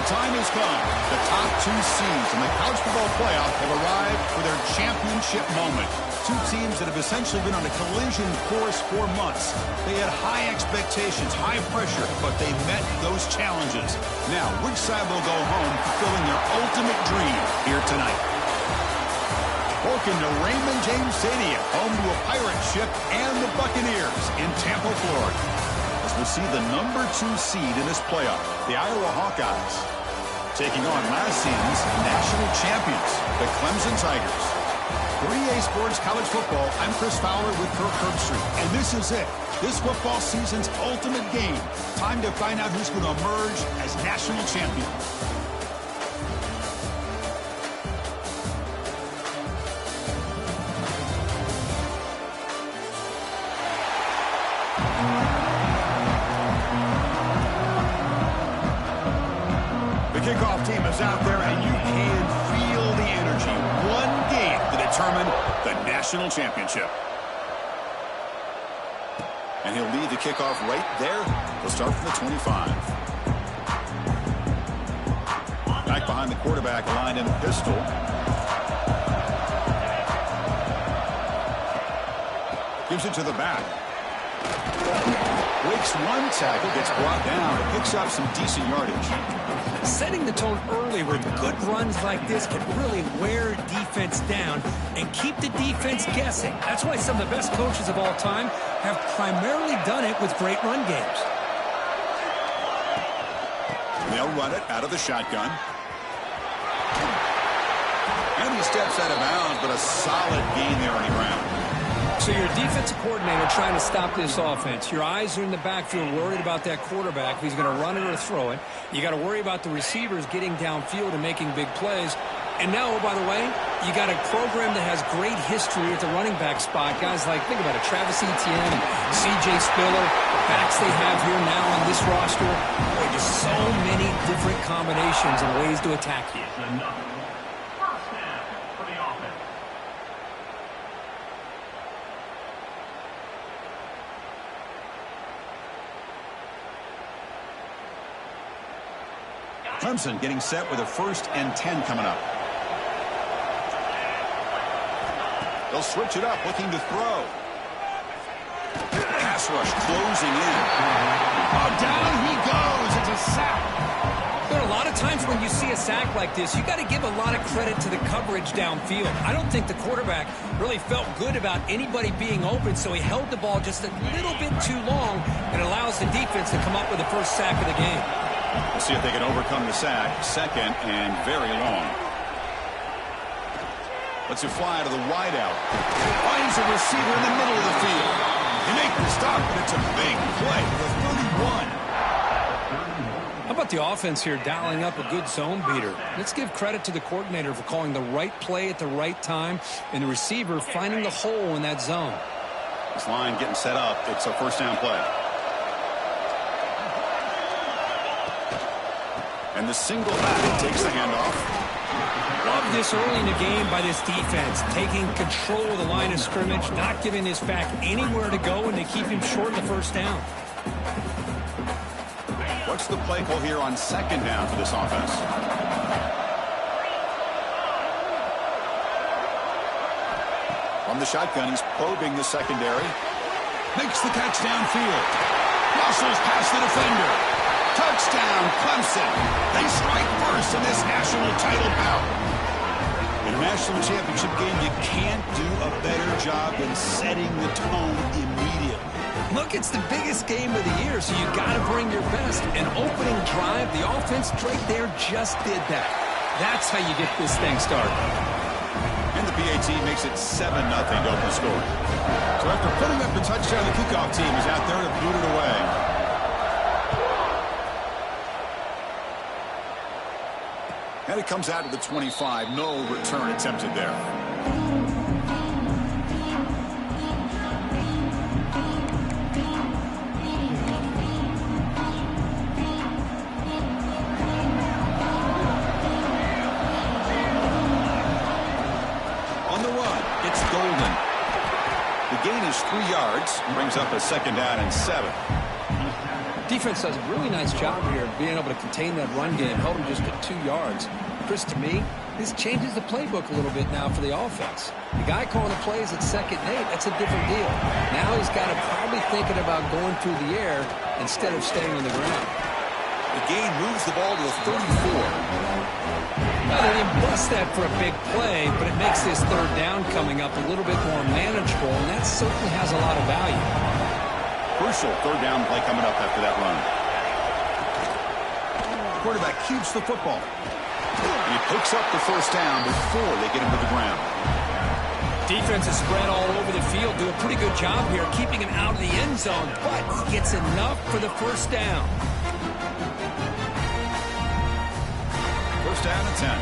The time has come. The top two seeds in the college football playoff have arrived for their championship moment. Two teams that have essentially been on a collision course for months. They had high expectations, high pressure, but they met those challenges. Now, which side will go home fulfilling their ultimate dream here tonight? Welcome to Raymond James Stadium, home to a pirate ship and the Buccaneers in Tampa, Florida. As we'll see the number 2 seed in this playoff, the Iowa Hawkeyes, taking on last season's national champions, the Clemson Tigers. For EA Sports College Football, I'm Chris Fowler with Kirk Herbstreit, and this is it. This football season's ultimate game. Time to find out who's going to emerge as national champions. The kickoff team is out there, and you can feel the energy. One game to determine the national championship. And he'll lead the kickoff right there. He'll start from the 25. Back behind the quarterback, aligned in pistol. Gives it to the back. Breaks one tackle, gets brought down, picks up some decent yardage. Setting the tone early with good runs like this can really wear defense down and keep the defense guessing. That's why some of the best coaches of all time have primarily done it with great run games. They'll run it out of the shotgun. And he steps out of bounds, but a solid gain there on the ground. So you're a defensive coordinator trying to stop this offense. Your eyes are in the backfield worried about that quarterback, if he's going to run it or throw it. You got to worry about the receivers getting downfield and making big plays. And now, oh, by the way, you got a program that has great history at the running back spot. Guys like, think about it, Travis Etienne and C.J. Spiller, backs they have here now on this roster. Boy, just so many different combinations and ways to attack you. Clemson getting set with a 1st and 10 coming up. They'll switch it up, looking to throw. Pass rush closing in. Oh, down he goes. It's a sack. There are a lot of times when you see a sack like this, you got to give a lot of credit to the coverage downfield. I don't think the quarterback really felt good about anybody being open, so he held the ball just a little bit too long and allows the defense to come up with the first sack of the game. We'll see if they can overcome the sack. 2nd and very long. Lets it fly to the wideout. Finds a receiver in the middle of the field. He makes the stop, but it's a big play for 31. How about the offense here dialing up a good zone beater? Let's give credit to the coordinator for calling the right play at the right time and the receiver finding the hole in that zone. This line getting set up. It's a 1st down play. And the single back takes the handoff. Love this early in the game by this defense. Taking control of the line of scrimmage, not giving this back anywhere to go, and they keep him short of the 1st down. What's the play call here on 2nd down for this offense? From the shotgun, he's probing the secondary. Makes the catch downfield. Muscles past the defender. Touchdown, Clemson. They strike first in this national title bout. In a national championship game, you can't do a better job than setting the tone immediately. Look, it's the biggest game of the year, so you got to bring your best. An opening drive, the offense right there just did that. That's how you get this thing started. And the PAT makes it 7-0 to open score. So after putting up the touchdown, the kickoff team is out there to boot it away. And it comes out to the 25. No return attempted there. On the run, it's Golden. The gain is 3 yards. Brings up a 2nd down and 7. Defense does a really nice job here of being able to contain that run game, held him just at 2 yards. Chris, to me, this changes the playbook a little bit now for the offense. The guy calling the plays at 2nd and 8, that's a different deal. Now he's got to probably thinking about going through the air instead of staying on the ground. The gain moves the ball to the 34. Well, they didn't bust that for a big play, but it makes this 3rd down coming up a little bit more manageable, and that certainly has a lot of value. Crucial 3rd down play coming up after that run. Quarterback keeps the football. And he picks up the 1st down before they get him to the ground. Defense is spread all over the field. Do a pretty good job here keeping him out of the end zone, but he gets enough for the 1st down. 1st down and 10.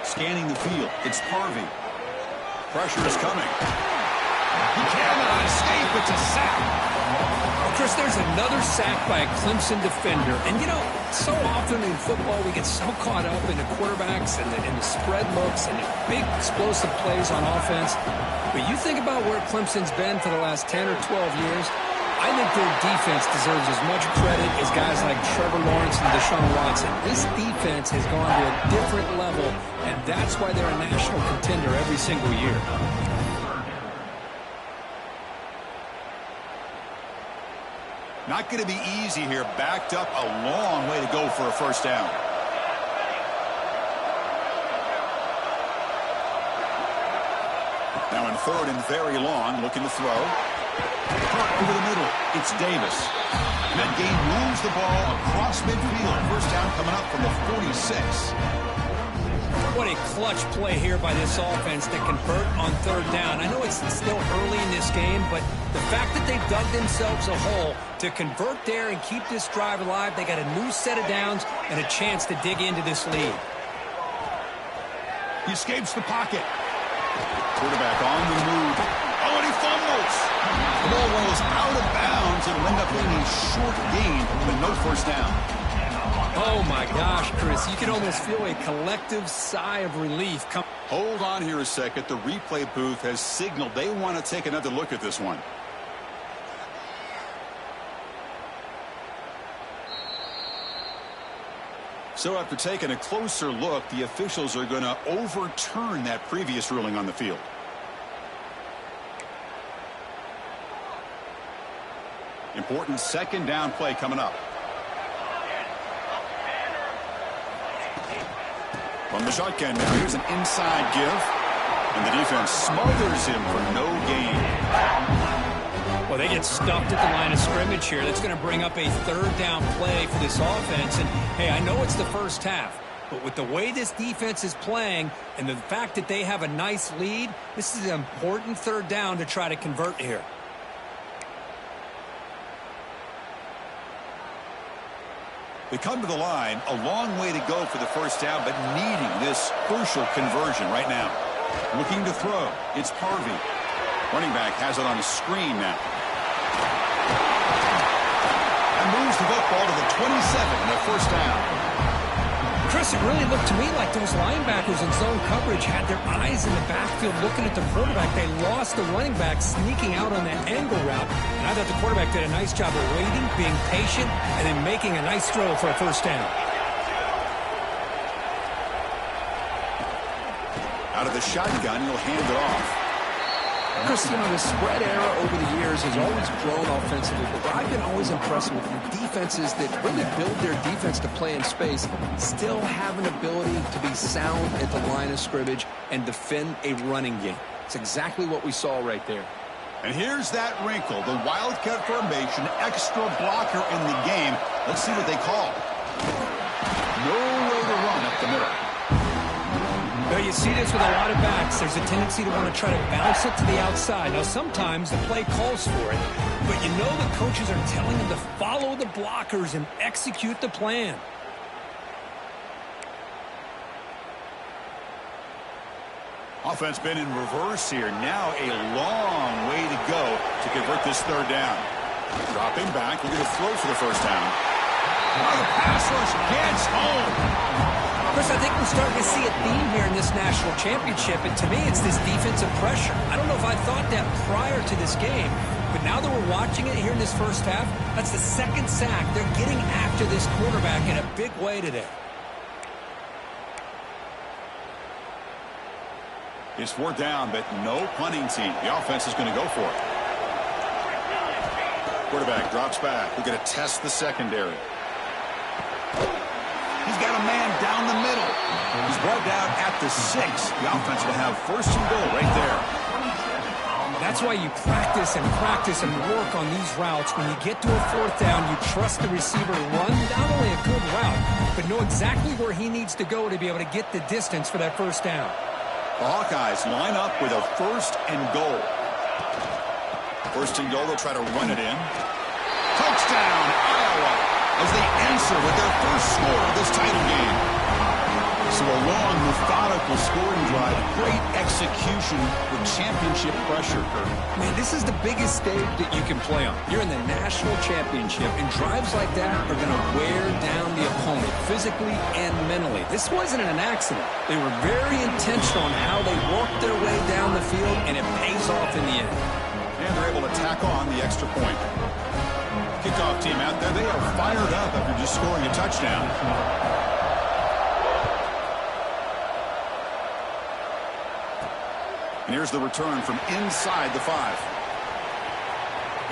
Scanning the field. It's Harvey. Pressure is coming. He cannot escape. It's a sack. Well, Chris, there's another sack by a Clemson defender. And, you know, so often in football we get so caught up in the quarterbacks and the spread looks and the big explosive plays on offense. But you think about where Clemson's been for the last 10 or 12 years, I think their defense deserves as much credit as guys like Trevor Lawrence and Deshaun Watson. This defense has gone to a different level, and that's why they're a national contender every single year. Not going to be easy here. Backed up a long way to go for a 1st down. Now in 3rd and very long, looking to throw. Caught over the middle. It's Davis. And that gain moves the ball across midfield. 1st down coming up from the 46. What a clutch play here by this offense to convert on 3rd down. I know it's still early in this game, but the fact that they dug themselves a hole to convert there and keep this drive alive, they got a new set of downs and a chance to dig into this lead. He escapes the pocket. Quarterback on the move. Oh, and he fumbles. The ball rolls out of bounds and will end up being a short gain, but no 1st down. Oh, my gosh, Chris. You can almost feel a collective sigh of relief. Hold on here a second. The replay booth has signaled they want to take another look at this one. So after taking a closer look, the officials are going to overturn that previous ruling on the field. Important 2nd down play coming up. From the shotgun now, here's an inside give. And the defense smothers him for no gain. Well, they get stuffed at the line of scrimmage here. That's going to bring up a 3rd down play for this offense. And, hey, I know it's the first half, but with the way this defense is playing and the fact that they have a nice lead, this is an important 3rd down to try to convert here. They come to the line, a long way to go for the 1st down, but needing this crucial conversion right now. Looking to throw. It's Harvey. Running back has it on a screen now. And moves the football to the 27 and a 1st down. Chris, it really looked to me like those linebackers in zone coverage had their eyes in the backfield looking at the quarterback. They lost the running back sneaking out on that angle route. And I thought the quarterback did a nice job of waiting, being patient, and then making a nice throw for a 1st down. Out of the shotgun, he'll hand it off. Chris, you know, the spread era over the years has always grown offensively, but I've been always impressed with defenses that really build their defense to play in space, still have an ability to be sound at the line of scrimmage and defend a running game. It's exactly what we saw right there. And here's that wrinkle, the wildcat formation, extra blocker in the game. Let's see what they call. No way to run up the middle. Well, you see this with a lot of backs. There's a tendency to want to try to bounce it to the outside. Now, sometimes the play calls for it, but you know the coaches are telling them to follow the blockers and execute the plan. Offense been in reverse here. Now a long way to go to convert this 3rd down. Dropping back, looking to throw for the 1st down. Oh, the pass rush gets home. Chris, I think we're starting to see a theme here in this national championship, and to me, it's this defensive pressure. I don't know if I thought that prior to this game, but now that we're watching it here in this first half, that's the second sack. They're getting after this quarterback in a big way today. It's 4th down, but no punting team. The offense is going to go for it. Quarterback drops back. We're going to test the secondary. He's got a man down the middle. He's brought down at the 6. The offense will have 1st and goal right there. That's why you practice and work on these routes. When you get to a 4th down, you trust the receiver to run not only a good route, but know exactly where he needs to go to be able to get the distance for that 1st down. The Hawkeyes line up with a 1st and goal. 1st and goal, they'll try to run it in. Touchdown, Iowa, as they answer with their first score of this title game. So a long, methodical scoring drive. Great execution with championship pressure, Kirk. Man, this is the biggest stage that you can play on. You're in the national championship, and drives like that are going to wear down the opponent physically and mentally. This wasn't an accident. They were very intentional on how they worked their way down the field, and it pays off in the end. And they're able to tack on the extra point. Kickoff team out there, they are fired up after just scoring a touchdown. And here's the return from inside the 5.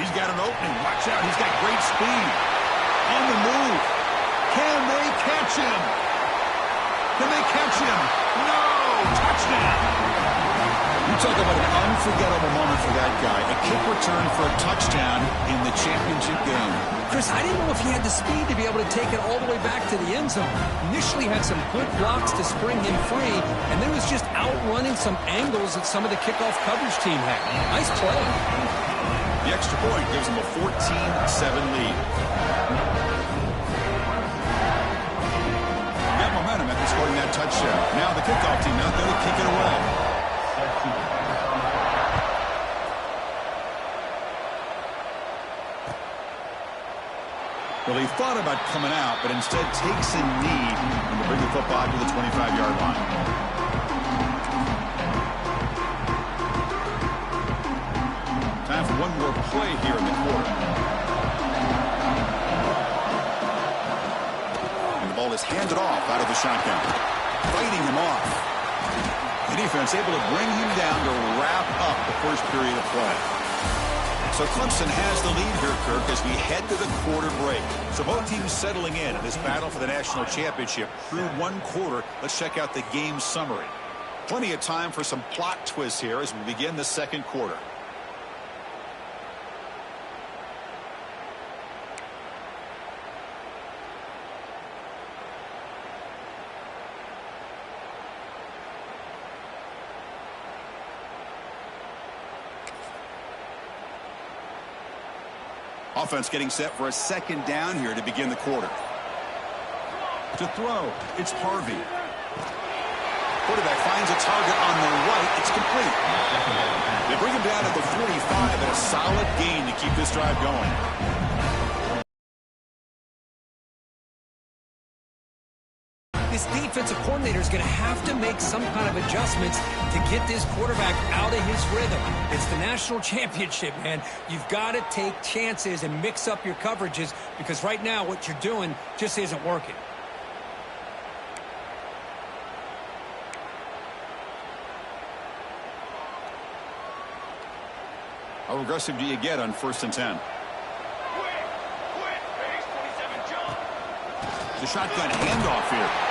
He's got an opening. Watch out. He's got great speed. On the move. Can they catch him? Can they catch him? No! Touchdown! You talk about an unforgettable moment for that guy. A kick return for a touchdown in the championship game. Chris, I didn't know if he had the speed to be able to take it all the way back to the end zone. Initially had some good blocks to spring him free, and then was just outrunning some angles that some of the kickoff coverage team had. Nice play. The extra point gives them a 14-7 lead. Got momentum after scoring that touchdown. Now the kickoff team out there to kick it away. Well, he thought about coming out, but instead takes a knee and will bring the football to the 25-yard line. Time for one more play here in the quarter. And the ball is handed off out of the shotgun. Fighting him off. The defense able to bring him down to wrap up the first period of play. So Clemson has the lead here, Kirk, as we head to the quarter break. So both teams settling in this battle for the national championship through one quarter. Let's check out the game summary. Plenty of time for some plot twists here as we begin the second quarter. Offense getting set for a 2nd down here to begin the quarter. To throw, it's Harvey. Quarterback finds a target on the right. It's complete. They bring him down at the 45 and a solid gain to keep this drive going. This defensive coordinator is going to have to make some kind of adjustments to get this quarterback out of his rhythm. It's the national championship, man. You've got to take chances and mix up your coverages because right now what you're doing just isn't working. How aggressive do you get on 1st and 10? The shotgun handoff here.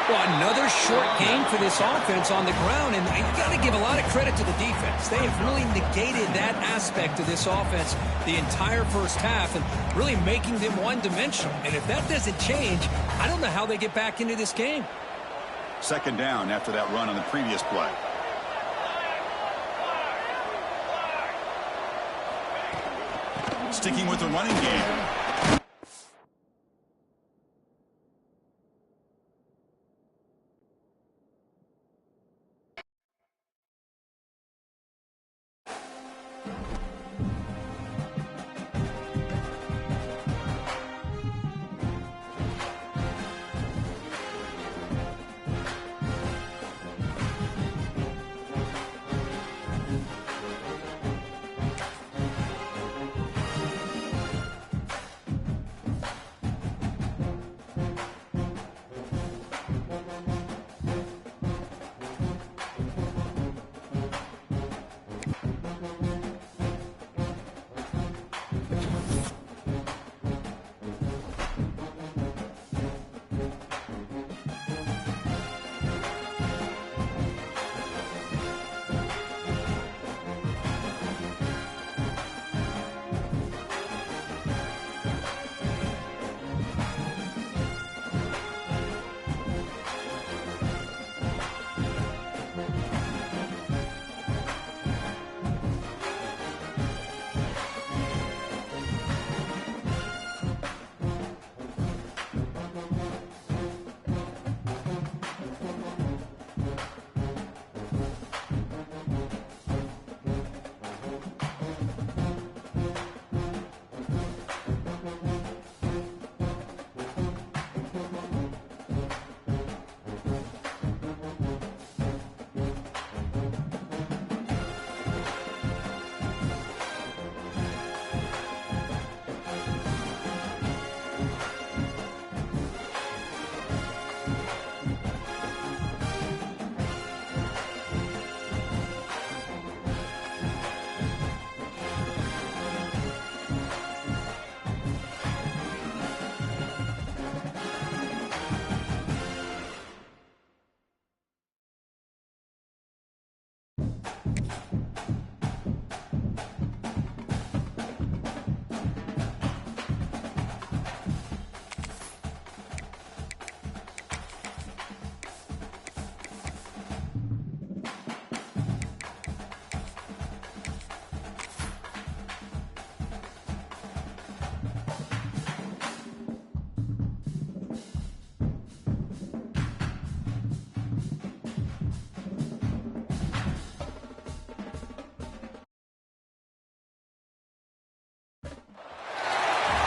Well, another short gain for this offense on the ground, and you got to give a lot of credit to the defense. They have really negated that aspect of this offense the entire first half and really making them one-dimensional. And if that doesn't change, I don't know how they get back into this game. 2nd down after that run on the previous play. Sticking with the running game.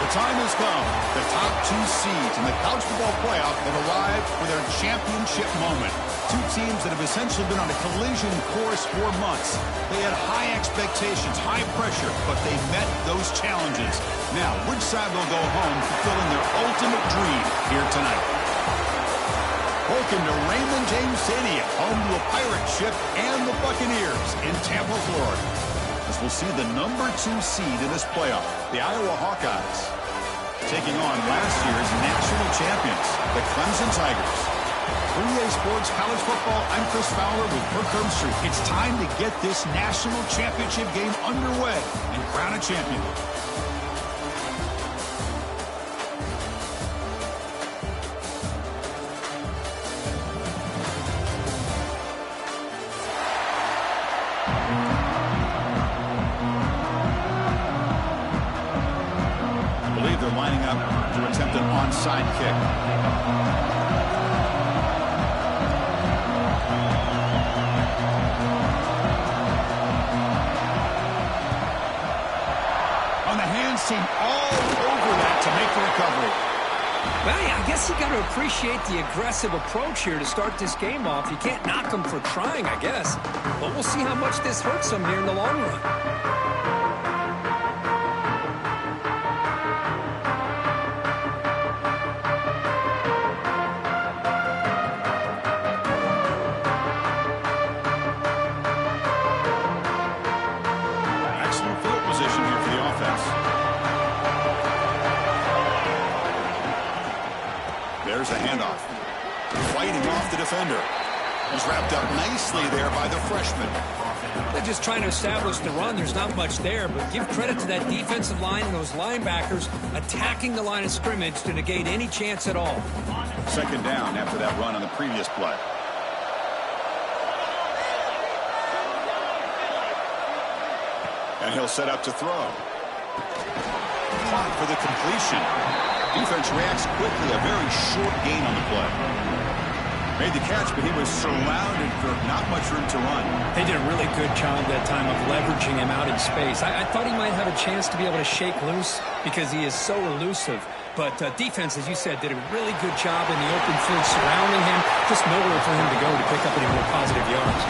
The time has come. The top two seeds in the college football playoff have arrived for their championship moment. Two teams that have essentially been on a collision course for months. They had high expectations, high pressure, but they met those challenges. Now, which side will go home fulfilling their ultimate dream here tonight? Welcome to Raymond James Stadium, home to a pirate ship and the Buccaneers in Tampa, Florida. As we'll see the number 2 seed in this playoff, the Iowa Hawkeyes, taking on last year's national champions, the Clemson Tigers. For EA Sports College Football, I'm Chris Fowler with Kirk Herbstreit. It's time to get this national championship game underway and crown a champion. I believe they're lining up to attempt an onside kick. Seem all over that to make the recovery. Well, yeah, I guess you got to appreciate the aggressive approach here to start this game off. You can't knock them for trying, I guess. But we'll see how much this hurts them here in the long run. Excellent field position here for the offense. There's the handoff. Fighting off the defender. He's wrapped up nicely there by the freshman. They're just trying to establish the run. There's not much there, but give credit to that defensive line and those linebackers attacking the line of scrimmage to negate any chance at all. Second down after that run on the previous play. And he'll set up to throw. Clock for the completion. Defense reacts quickly, a very short gain on the play. Made the catch, but he was surrounded for not much room to run. They did a really good job that time of leveraging him out in space. I thought he might have a chance to be able to shake loose because he is so elusive. But defense, as you said, did a really good job in the open field surrounding him. Just nowhere for him to go to pick up any more positive yards.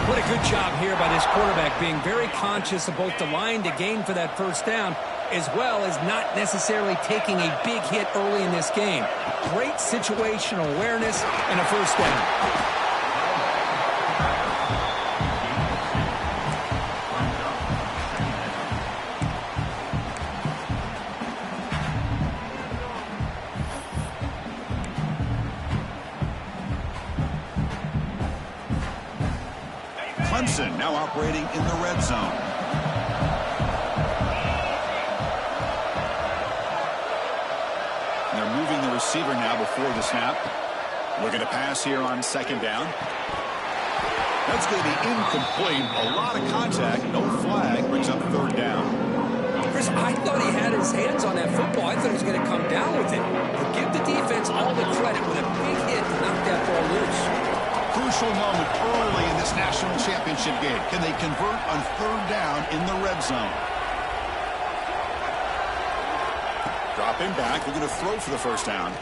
What a good job here by this quarterback, being very conscious of both the line to gain for that first down, as well as not necessarily taking a big hit early in this game. Great situational awareness and a first down. Clemson now operating in the red zone. They're moving the receiver now before the snap. Looking to pass here on second down. That's going to be incomplete. A lot of contact. No flag. Brings up third down. Chris, I thought he had his hands on that football. I thought he was going to come down with it. But give the defense all the credit with a big hit to knock that ball loose. Crucial moment early in this national championship game. Can they convert on third down in the red zone? Dropping back, looking to throw for the first down.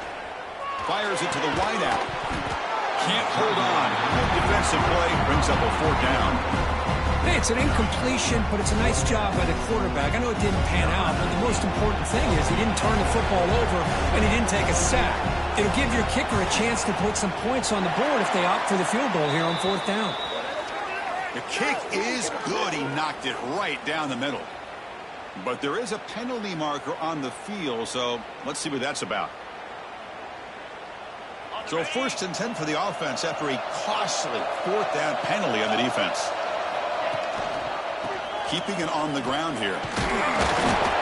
Fires it to the wideout. Can't hold on. Good defensive play. Brings up a fourth down. Hey, it's an incompletion, but it's a nice job by the quarterback. I know it didn't pan out, but the most important thing is he didn't turn the football over and he didn't take a sack. It'll give your kicker a chance to put some points on the board if they opt for the field goal here on fourth down. The kick is good. He knocked it right down the middle. But there is a penalty marker on the field, so let's see what that's about. So 1st and 10 for the offense after a costly fourth down penalty on the defense. Keeping it on the ground here.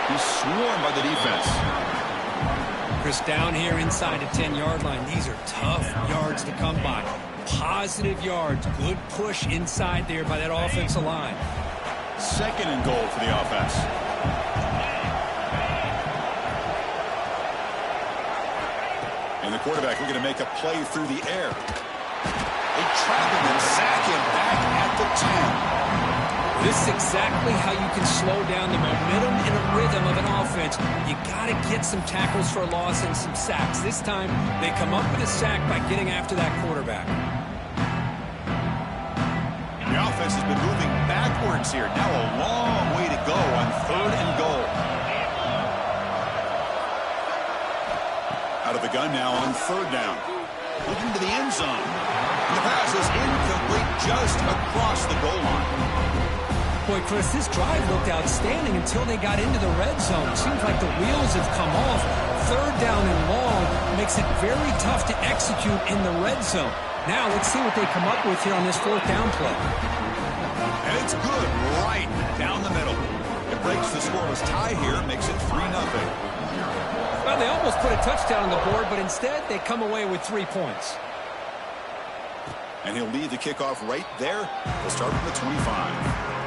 He's swarmed by the defense. Chris, down here inside the 10-yard line, these are tough yards to come by. Positive yards, good push inside there by that offensive line. 2nd and goal for the offense. And the quarterback looking to make a play through the air. They trap him and sack him back at the 10. This is exactly how you can slow down the momentum and a rhythm of an offense. You got to get some tackles for a loss and some sacks. This time, they come up with a sack by getting after that quarterback. The offense has been moving backwards here. Now a long way to go on 3rd and goal. Out of the gun now on 3rd down. Looking to the end zone. And the pass is incomplete just across the goal line. Boy, Chris, this drive looked outstanding until they got into the red zone. It seems like the wheels have come off. 3rd down and long makes it very tough to execute in the red zone. Now let's see what they come up with here on this 4th down play. And it's good right down the middle. It breaks the scoreless tie here, makes it 3-0. Well, they almost put a touchdown on the board, but instead they come away with 3 points. And he'll lead the kickoff right there. We'll start from the 25.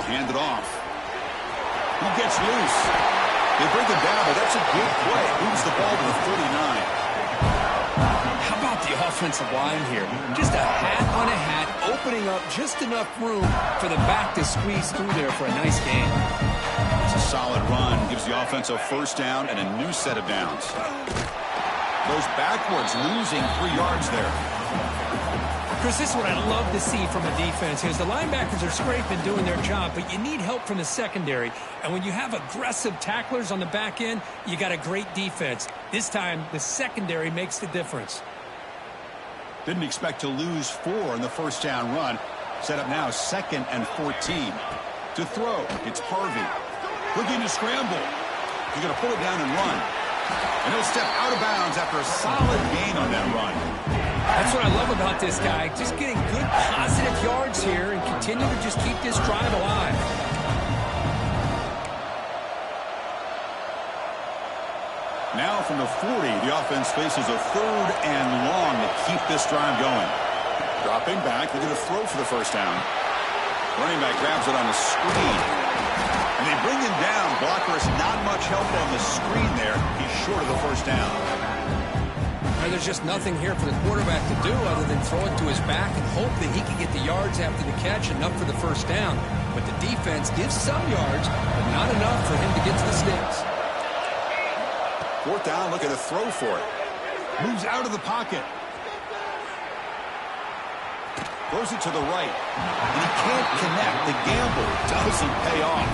Hand it off. He gets loose. They bring him down, but that's a good play. Moves the ball to the 39. How about the offensive line here? Just a hat on a hat, opening up just enough room for the back to squeeze through there for a nice gain. It's a solid run. Gives the offense a 1st down and a new set of downs. Goes backwards, losing 3 yards there. Chris, this is what I love to see from a defense is the linebackers are scraping, doing their job, but you need help from the secondary. And when you have aggressive tacklers on the back end, you got a great defense. This time, the secondary makes the difference. Didn't expect to lose 4 on the 1st down run. Set up now 2nd and 14. To throw, it's Harvey. Looking to scramble. He's going to pull it down and run. And he'll step out of bounds after a solid gain on that run. That's what I love about this guy. Just getting good, positive yards here and continue to just keep this drive alive. Now from the 40, the offense faces a 3rd and long to keep this drive going. Dropping back, they're going to throw for the 1st down. Running back grabs it on a screen. And they bring him down. Blocker has not much help on the screen there. He's short of the 1st down. There's just nothing here for the quarterback to do other than throw it to his back and hope that he can get the yards after the catch, enough for the 1st down. But the defense gives some yards, but not enough for him to get to the sticks. 4th down, look at a throw for it. Moves out of the pocket. Throws it to the right. And he can't connect. The gamble doesn't pay off.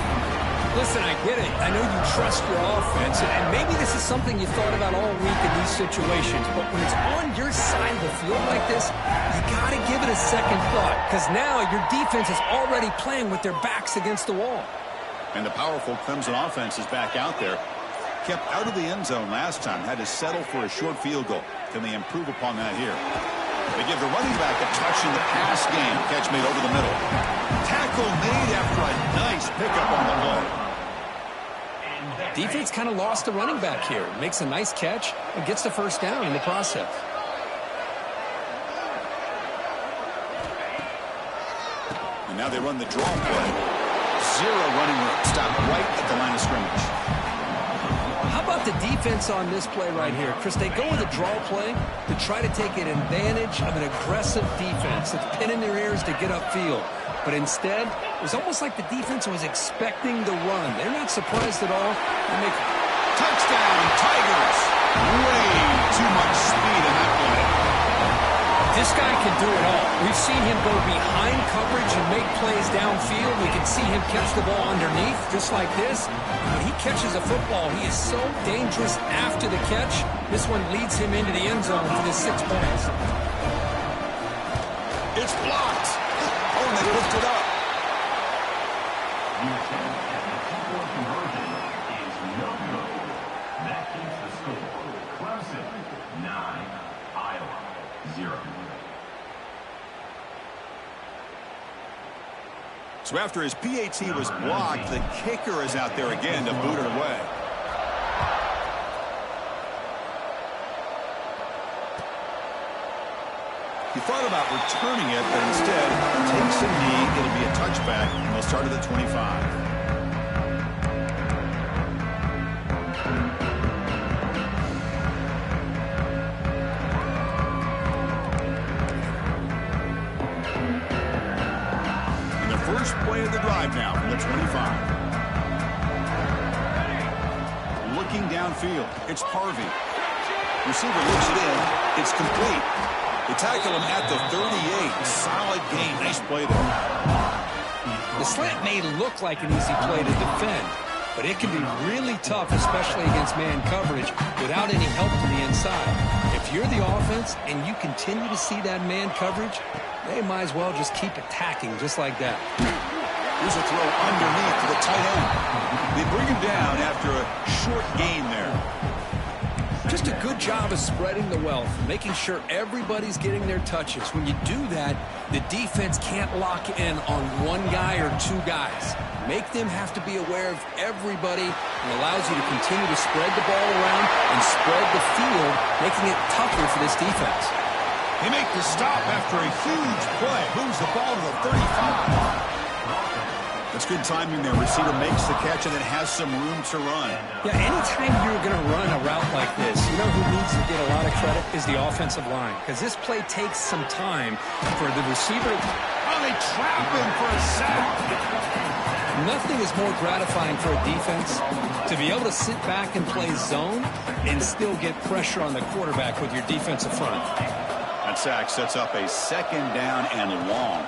Listen, I get it. I know you trust your offense, and maybe this is something you thought about all week in these situations, but when it's on your side of the field like this, you got to give it a second thought, because now your defense is already playing with their backs against the wall. And the powerful Clemson offense is back out there. Kept out of the end zone last time, had to settle for a short field goal. Can they improve upon that here? They give the running back a touch in the pass game. Catch made over the middle. Tackle made after a nice pickup on the play. Defense kind of lost the running back here. Makes a nice catch and gets the 1st down in the process. And now they run the draw play. 0 running room. Stop right at the line of scrimmage. How about the defense on this play right here? Chris, they go with a draw play to try to take an advantage of an aggressive defense that's pinning their ears to get upfield. But instead, it was almost like the defense was expecting the run. They're not surprised at all. They make touchdown, Tigers. Way too much speed in that play. This guy can do it all. We've seen him go behind coverage and make plays downfield. We can see him catch the ball underneath, just like this. When he catches a football, he is so dangerous after the catch. This one leads him into the end zone for the 6 points. It's blocked. Oh, and they lift it up. That keeps the score. Clemson 9, Iowa 0. So after his PAT was blocked, the kicker is out there again to boot it away. He thought about returning it, but instead takes a knee. It'll be a touchback, and they'll start at the 25. First play of the drive now from the 25. Looking downfield, it's Harvey. Receiver looks it in. It's complete. They tackle him at the 38. Solid gain. Nice play there. The slant may look like an easy play to defend, but it can be really tough, especially against man coverage, without any help to the inside. If you're the offense and you continue to see that man coverage, they might as well just keep attacking just like that. Here's a throw underneath to the tight end. They bring him down after a short gain there. Just a good job of spreading the wealth, making sure everybody's getting their touches. When you do that, the defense can't lock in on one guy or two guys. Make them have to be aware of everybody, and allows you to continue to spread the ball around and spread the field, making it tougher for this defense. They make the stop after a huge play. Moves the ball to the 35. That's good timing there. Receiver makes the catch and then has some room to run. Yeah, anytime you're going to run a route like this, you know who needs to get a lot of credit is the offensive line. Because this play takes some time for the receiver. Oh, they trap him for a sack. Nothing is more gratifying for a defense to be able to sit back and play zone and still get pressure on the quarterback with your defensive front. That sack sets up a second down and long.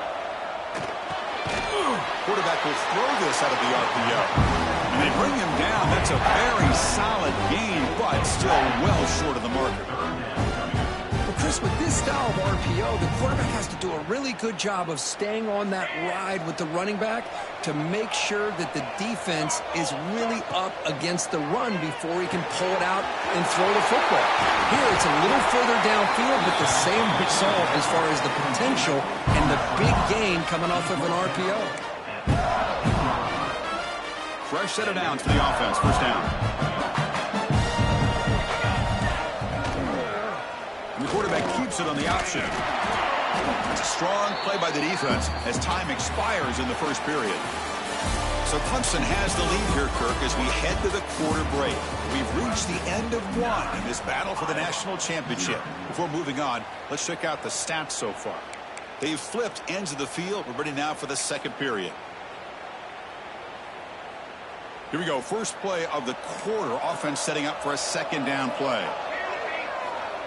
Quarterback will throw this out of the RPO. And they bring him down. That's a very solid gain, but still well short of the marker. Well, Chris, with this style of RPO, the quarterback has to do a really good job of staying on that ride with the running back to make sure that the defense is really up against the run before he can pull it out and throw the football. Here, it's a little further downfield, but the same result as far as the potential and the big gain coming off of an RPO. Fresh set of downs for the offense. First down. And the quarterback keeps it on the option. It's a strong play by the defense as time expires in the first period. So Clemson has the lead here, Kirk, as we head to the quarter break. We've reached the end of one in this battle for the national championship. Before moving on, let's check out the stats so far. They've flipped ends of the field. We're ready now for the second period. Here we go. First play of the quarter. Offense setting up for a second down play.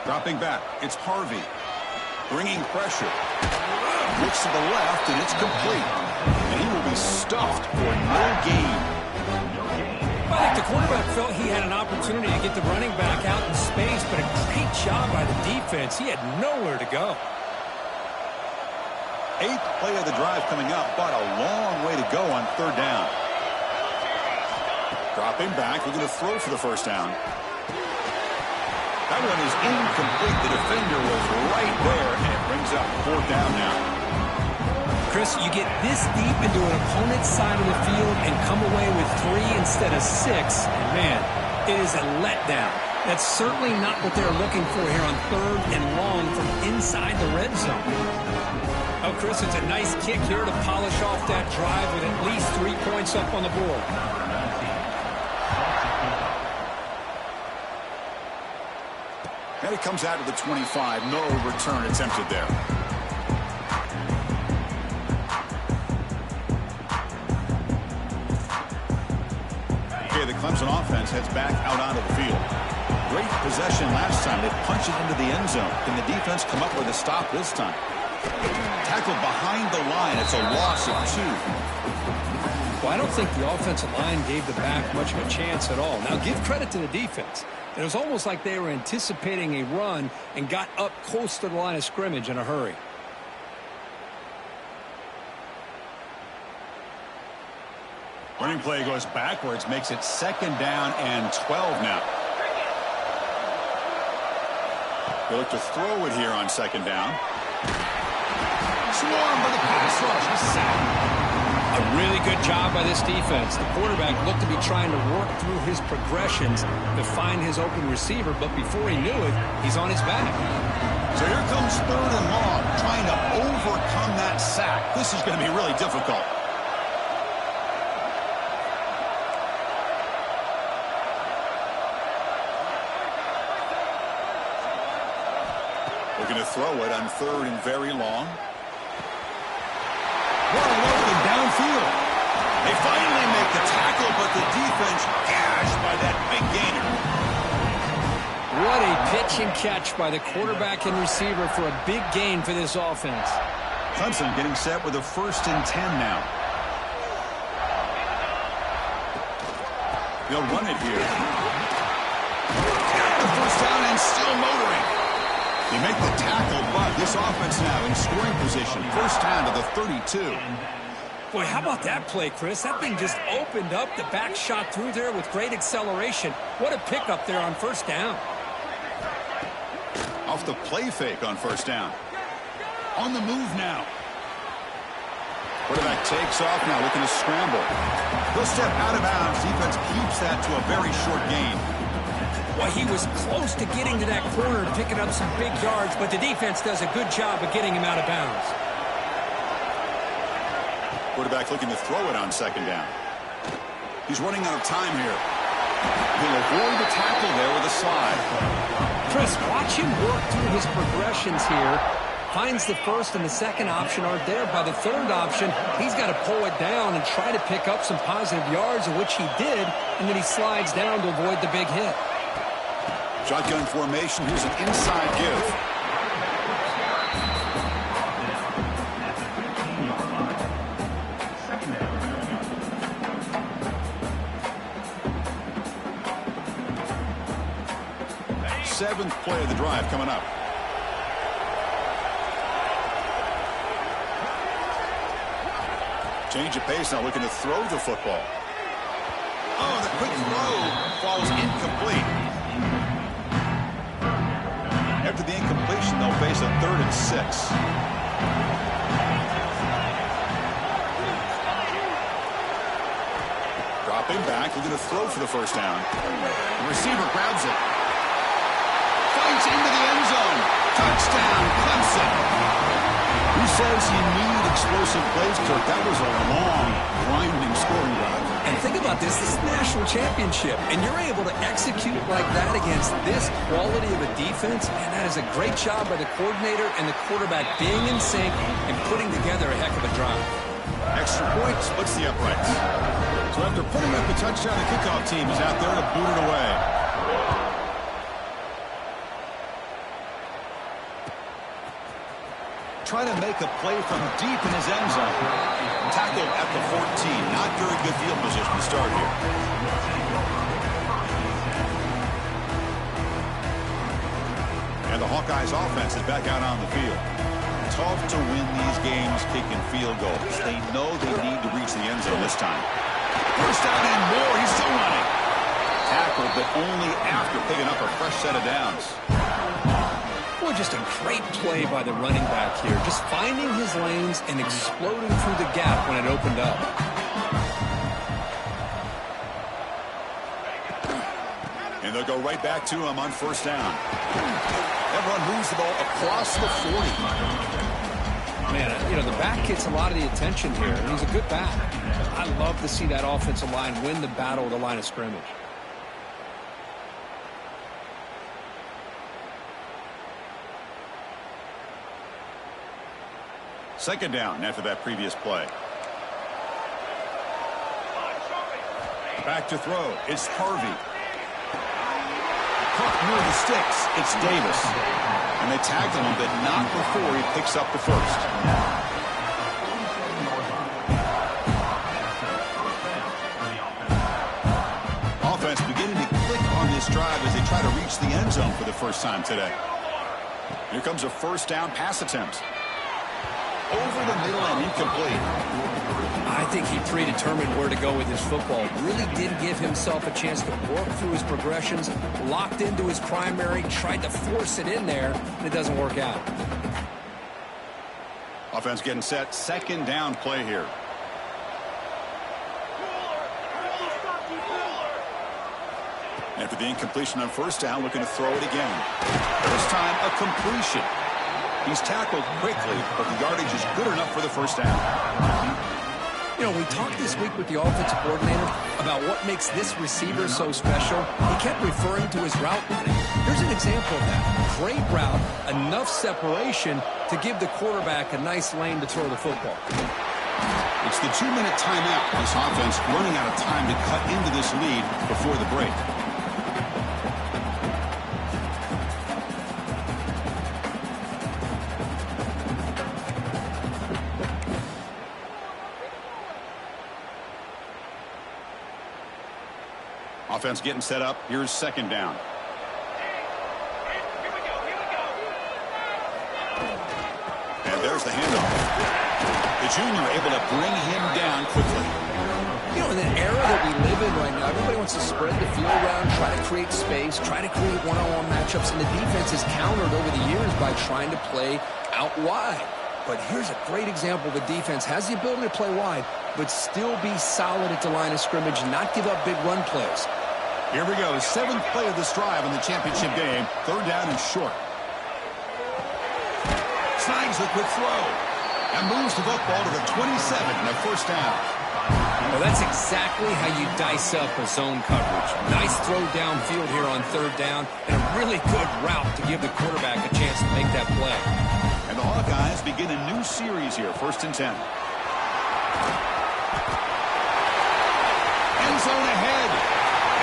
Dropping back. It's Harvey. Bringing pressure. Looks to the left, and it's complete. And he will be stuffed for no gain. I think the quarterback felt he had an opportunity to get the running back out in space, but a great job by the defense. He had nowhere to go. Eighth play of the drive coming up, but a long way to go on third down. Dropping back. We're going to throw for the first down. That one is incomplete. The defender was right there, and it brings up fourth down now. Chris, you get this deep into an opponent's side of the field and come away with 3 instead of 6. Man, it is a letdown. That's certainly not what they're looking for here on third and long from inside the red zone. Oh, Chris, it's a nice kick here to polish off that drive with at least 3 points up on the board. And it comes out to the 25. No return attempted there. Okay, the Clemson offense heads back out onto the field. Great possession last time. They punched it into the end zone. Can the defense come up with a stop this time? Tackled behind the line. It's a loss of 2. Well, I don't think the offensive line gave the back much of a chance at all. Now, give credit to the defense. It was almost like they were anticipating a run and got up close to the line of scrimmage in a hurry. Running play goes backwards, makes it second down and 12 now. They look to throw it here on second down. Swarmed by the pass rush. A sack. A really good job by this defense. The quarterback looked to be trying to work through his progressions to find his open receiver, but before he knew it, he's on his back. So here comes 3rd and long, trying to overcome that sack. This is going to be really difficult. Looking to throw it on 3rd and very long. Well, open downfield. They finally make the tackle, but the defense gashed by that big gainer. What a pitch and catch by the quarterback and receiver for a big gain for this offense. Clemson getting set with a 1st and 10 now. They'll run it here. The 1st down and still motoring. They make the tackle, but this offense now in scoring position. 1st down to the 32. Boy, how about that play, Chris? That thing just opened up. The back shot through there with great acceleration. What a pickup there on 1st down. Off the play fake on 1st down. On the move now. Quarterback takes off now, looking to scramble. He'll step out of bounds. Defense keeps that to a very short gain. Well, he was close to getting to that corner and picking up some big yards, but the defense does a good job of getting him out of bounds. Quarterback looking to throw it on 2nd down. He's running out of time here. He'll avoid the tackle there with a slide. Chris, watch him work through his progressions here. Finds the 1st and the 2nd option aren't there. By the 3rd option, he's got to pull it down and try to pick up some positive yards, which he did, and then he slides down to avoid the big hit. Shotgun formation. Here's an inside give. Seventh play of the drive coming up. Change of pace now, looking to throw the football. Oh, the quick throw falls incomplete. After the incompletion, they'll face a 3rd and 6. Dropping back, looking to throw for the 1st down. The receiver grabs it. Fights into the end zone. Touchdown, Clemson. Who says you need explosive plays, Kirk? That was a long, grinding scoring drive. And think about this. This is the national championship, and you're able to execute like that against this quality of a defense, and that is a great job by the coordinator and the quarterback being in sync and putting together a heck of a drive. Extra point splits the uprights. So after putting up the touchdown, the kickoff team is out there to boot it away. Trying to make a play from deep in his end zone. Tackled at the 14. Not very good field position to start here. And the Hawkeyes offense is back out on the field. Tough to win these games kicking field goals. They know they need to reach the end zone this time. 1st down and more. He's still running. Tackled, but only after picking up a fresh set of downs. Boy, just a great play by the running back here. Just finding his lanes and exploding through the gap when it opened up. And they'll go right back to him on 1st down. Everyone moves the ball across the 40. Man, you know, the back gets a lot of the attention here, and he's a good back. I love to see that offensive line win the battle at the line of scrimmage. Second down after that previous play. Back to throw. It's Harvey. Caught near the sticks. It's Davis. And they tagged him, but not before he picks up the 1st. Offense beginning to click on this drive as they try to reach the end zone for the 1st time today. Here comes a 1st down pass attempt. Over the middle and incomplete. I think he predetermined where to go with his football. Really did give himself a chance to work through his progressions, locked into his primary, tried to force it in there, and it doesn't work out. Offense getting set. 2nd down play here. After the incompletion on first down, looking to throw it again. This time, a completion. He's tackled quickly, but the yardage is good enough for the first down. You know, we talked this week with the offensive coordinator about what makes this receiver so special. He kept referring to his route running. Here's an example of that. Great route, enough separation to give the quarterback a nice lane to throw the football. It's the 2-minute timeout. This offense running out of time to cut into this lead before the break. Offense getting set up. Here's second down. And there's the handoff. The junior able to bring him down quickly. You know, in the era that we live in right now, everybody wants to spread the field around, try to create space, try to create one-on-one matchups, and the defense is countered over the years by trying to play out wide. But here's a great example. The defense has the ability to play wide, but still be solid at the line of scrimmage and not give up big run plays. Here we go. 7th play of this drive in the championship game. Third down and short. Snags the quick throw and moves the football to the 27 and a first down. Well, that's exactly how you dice up a zone coverage. Nice throw downfield here on third down and a really good route to give the quarterback a chance to make that play. And the Hawkeyes begin a new series here. 1st and 10. End zone ahead.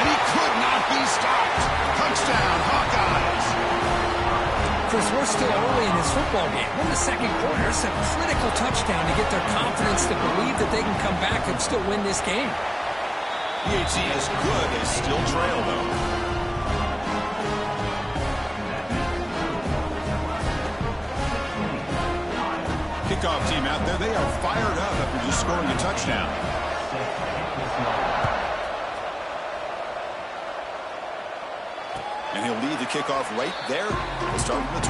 And he could not be stopped. Touchdown, Hawkeyes. Chris, we're still early in this football game. We're in the second quarter. It's a critical touchdown to get their confidence to believe that they can come back and still win this game. PHC is good. They still trail, though. Kickoff team out there. They are fired up after just scoring a touchdown. And he'll lead the kickoff right there. We'll start from the 25.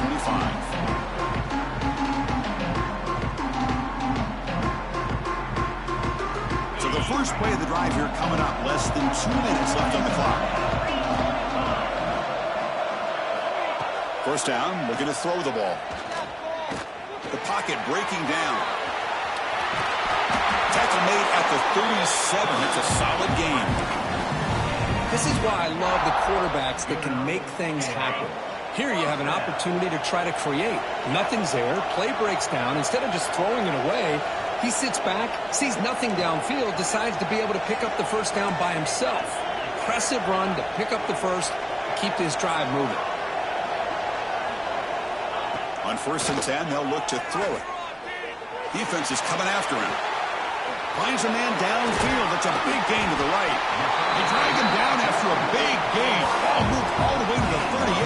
So the first play of the drive here coming up. Less than 2 minutes left on the clock. First down, looking to throw the ball. The pocket breaking down. Tackle made at the 37. It's a solid game. This is why I love the quarterbacks that can make things happen. Here you have an opportunity to try to create. Nothing's there. Play breaks down. Instead of just throwing it away, he sits back, sees nothing downfield, decides to be able to pick up the first down by himself. Impressive run to pick up the first, keep this drive moving. On 1st and 10, they'll look to throw it. Defense is coming after him. Finds a man downfield. That's a big gain to the right. They drag him down after a big gain. Ball moved all the way to the 38.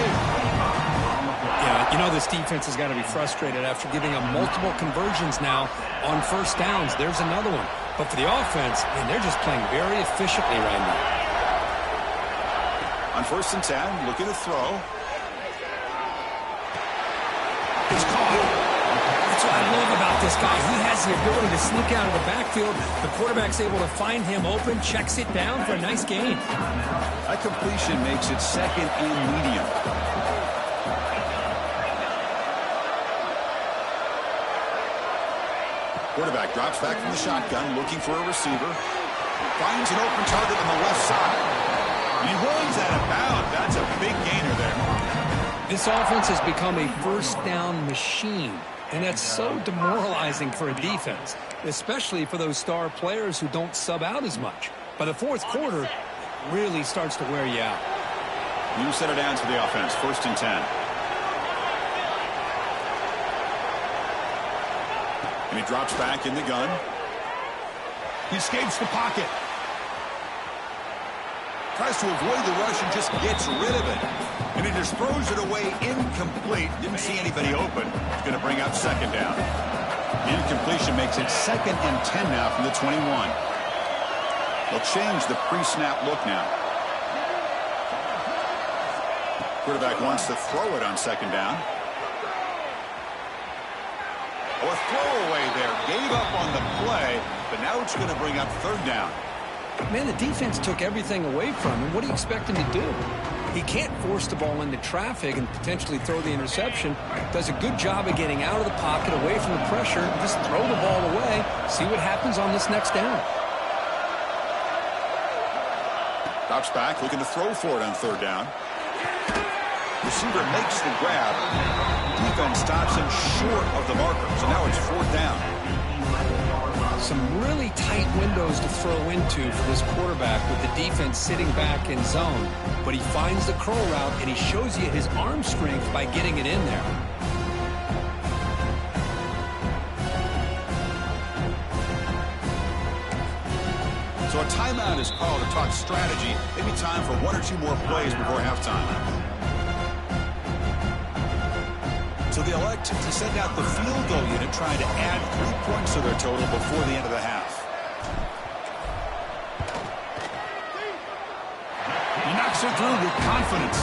Yeah, you know this defense has got to be frustrated after giving them multiple conversions now on first downs. There's another one. But for the offense, man, they're just playing very efficiently right now. On 1st and 10, looking to throw. It's caught. That's what I love about this guy. He has the ability to sneak out of the backfield. The quarterback's able to find him open, checks it down for a nice gain. That completion makes it 2nd and medium. Quarterback drops back from the shotgun, looking for a receiver. Finds an open target on the left side. He runs out of bounds. That's a big gainer there. This offense has become a first down machine. And that's so demoralizing for a defense, especially for those star players who don't sub out as much. By the 4th quarter, it really starts to wear you out. New set of downs for the offense. 1st and 10. And he drops back in the gun. He escapes the pocket. Tries to avoid the rush and just gets rid of it. And he just throws it away incomplete. Didn't see anybody open. It's going to bring up 2nd down. Incompletion makes it 2nd and 10 now from the 21. They'll change the pre-snap look now. Quarterback wants to throw it on 2nd down. Oh, a throwaway there. Gave up on the play, but now it's going to bring up 3rd down. Man, the defense took everything away from him. What do you expect him to do? He can't force the ball into traffic and potentially throw the interception. Does a good job of getting out of the pocket, away from the pressure, just throw the ball away, see what happens on this next down. Drops back, looking to throw for it on third down. Receiver makes the grab. Defense stops him short of the marker, so now it's fourth down. Some really tight windows to throw into for this quarterback with the defense sitting back in zone. But he finds the curl route, and he shows you his arm strength by getting it in there. So a timeout is called to talk strategy. Maybe time for one or two more plays before halftime. So they elect to send out the field goal unit, trying to add 3 points to their total before the end of the half. He knocks it through with confidence.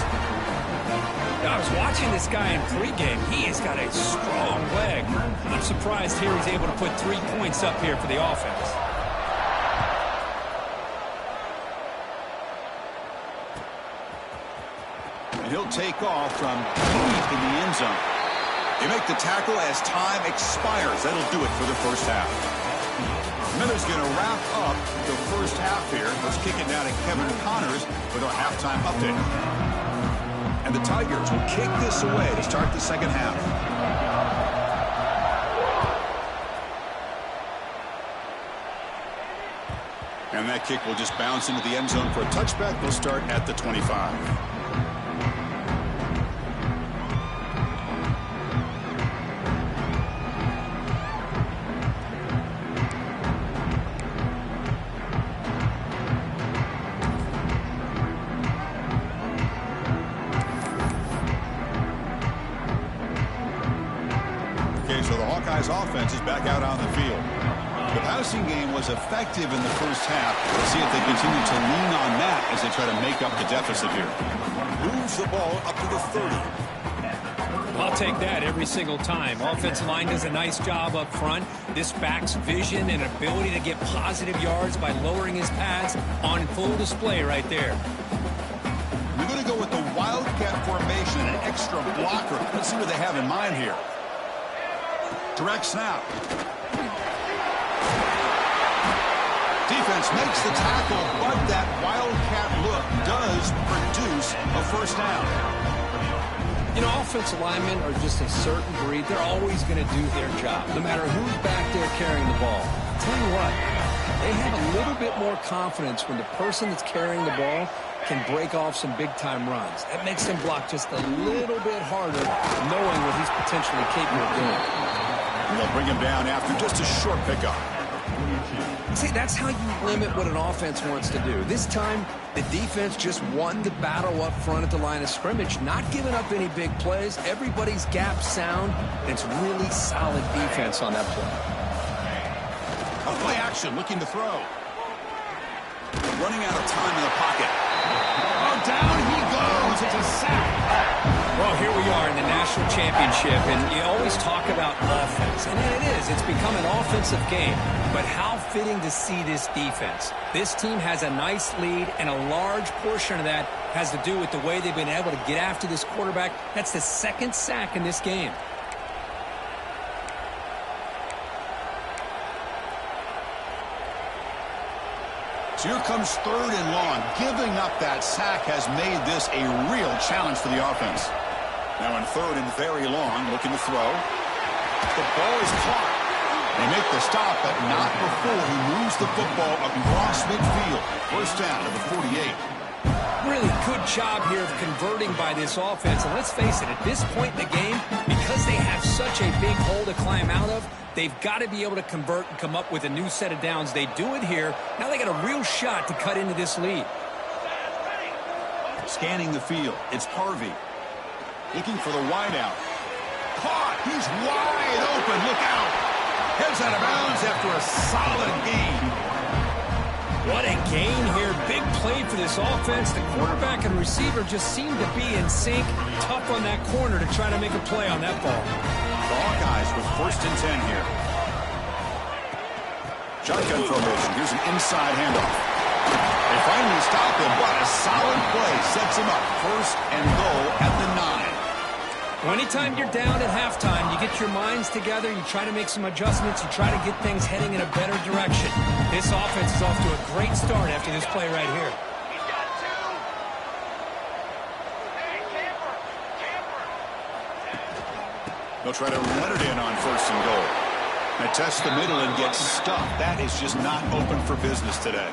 I was watching this guy in pregame. He has got a strong leg. I'm surprised here he's able to put 3 points up here for the offense. And he'll take off from deep in the end zone. They make the tackle as time expires. That'll do it for the first half. Miller's going to wrap up the first half here. Let's kick it down to Kevin Connors with our halftime update. And the Tigers will kick this away to start the second half. And that kick will just bounce into the end zone for a touchback. We'll start at the 25. Offense is back out on the field. The passing game was effective in the first half. Let's see if they continue to lean on that as they try to make up the deficit here. Moves the ball up to the 30. I'll take that every single time. Offensive line does a nice job up front. This back's vision and ability to get positive yards by lowering his pads on full display right there. We're going to go with the Wildcat formation, an extra blocker. Let's see what they have in mind here. Direct snap. Defense makes the tackle, but that Wildcat look does produce a first down. You know, offensive linemen are just a certain breed. They're always going to do their job, no matter who's back there carrying the ball. I'll tell you what, they have a little bit more confidence when the person that's carrying the ball can break off some big-time runs. That makes them block just a little bit harder, knowing what he's potentially capable of doing. And they'll bring him down after just a short pickup. See, that's how you limit what an offense wants to do. This time, the defense just won the battle up front at the line of scrimmage, not giving up any big plays. Everybody's gap sound, and it's really solid defense on that play. A play action, looking to throw. Running out of time in the pocket. Oh, down he goes. It's a sack. Well, here we are in the national championship, and you always talk about offense. And it is. It's become an offensive game. But how fitting to see this defense. This team has a nice lead, and a large portion of that has to do with the way they've been able to get after this quarterback. That's the second sack in this game. So here comes third and long. Giving up that sack has made this a real challenge for the offense. Now in third and very long, looking to throw. The ball is caught. They make the stop, but not before he moves the football across midfield. First down to the 48. Really good job here of converting by this offense. And let's face it, at this point in the game, because they have such a big hole to climb out of, they've got to be able to convert and come up with a new set of downs. They do it here. Now they got a real shot to cut into this lead. Scanning the field, it's Harvey. Looking for the wideout. Caught! He's wide open. Look out! Heads out of bounds after a solid gain. What a gain here. Big play for this offense. The quarterback and receiver just seem to be in sync. Tough on that corner to try to make a play on that ball. The Hawkeyes with first and 10 here. Shotgun formation. Here's an inside handoff. finally stop him, but a solid play sets him up. First and goal at the 9. Well, anytime you're down at halftime, you get your minds together, you try to make some adjustments, you try to get things heading in a better direction. This offense is off to a great start after this play right here. They'll try to run it in on first and goal. They test the middle and get stuffed. That is just not open for business today.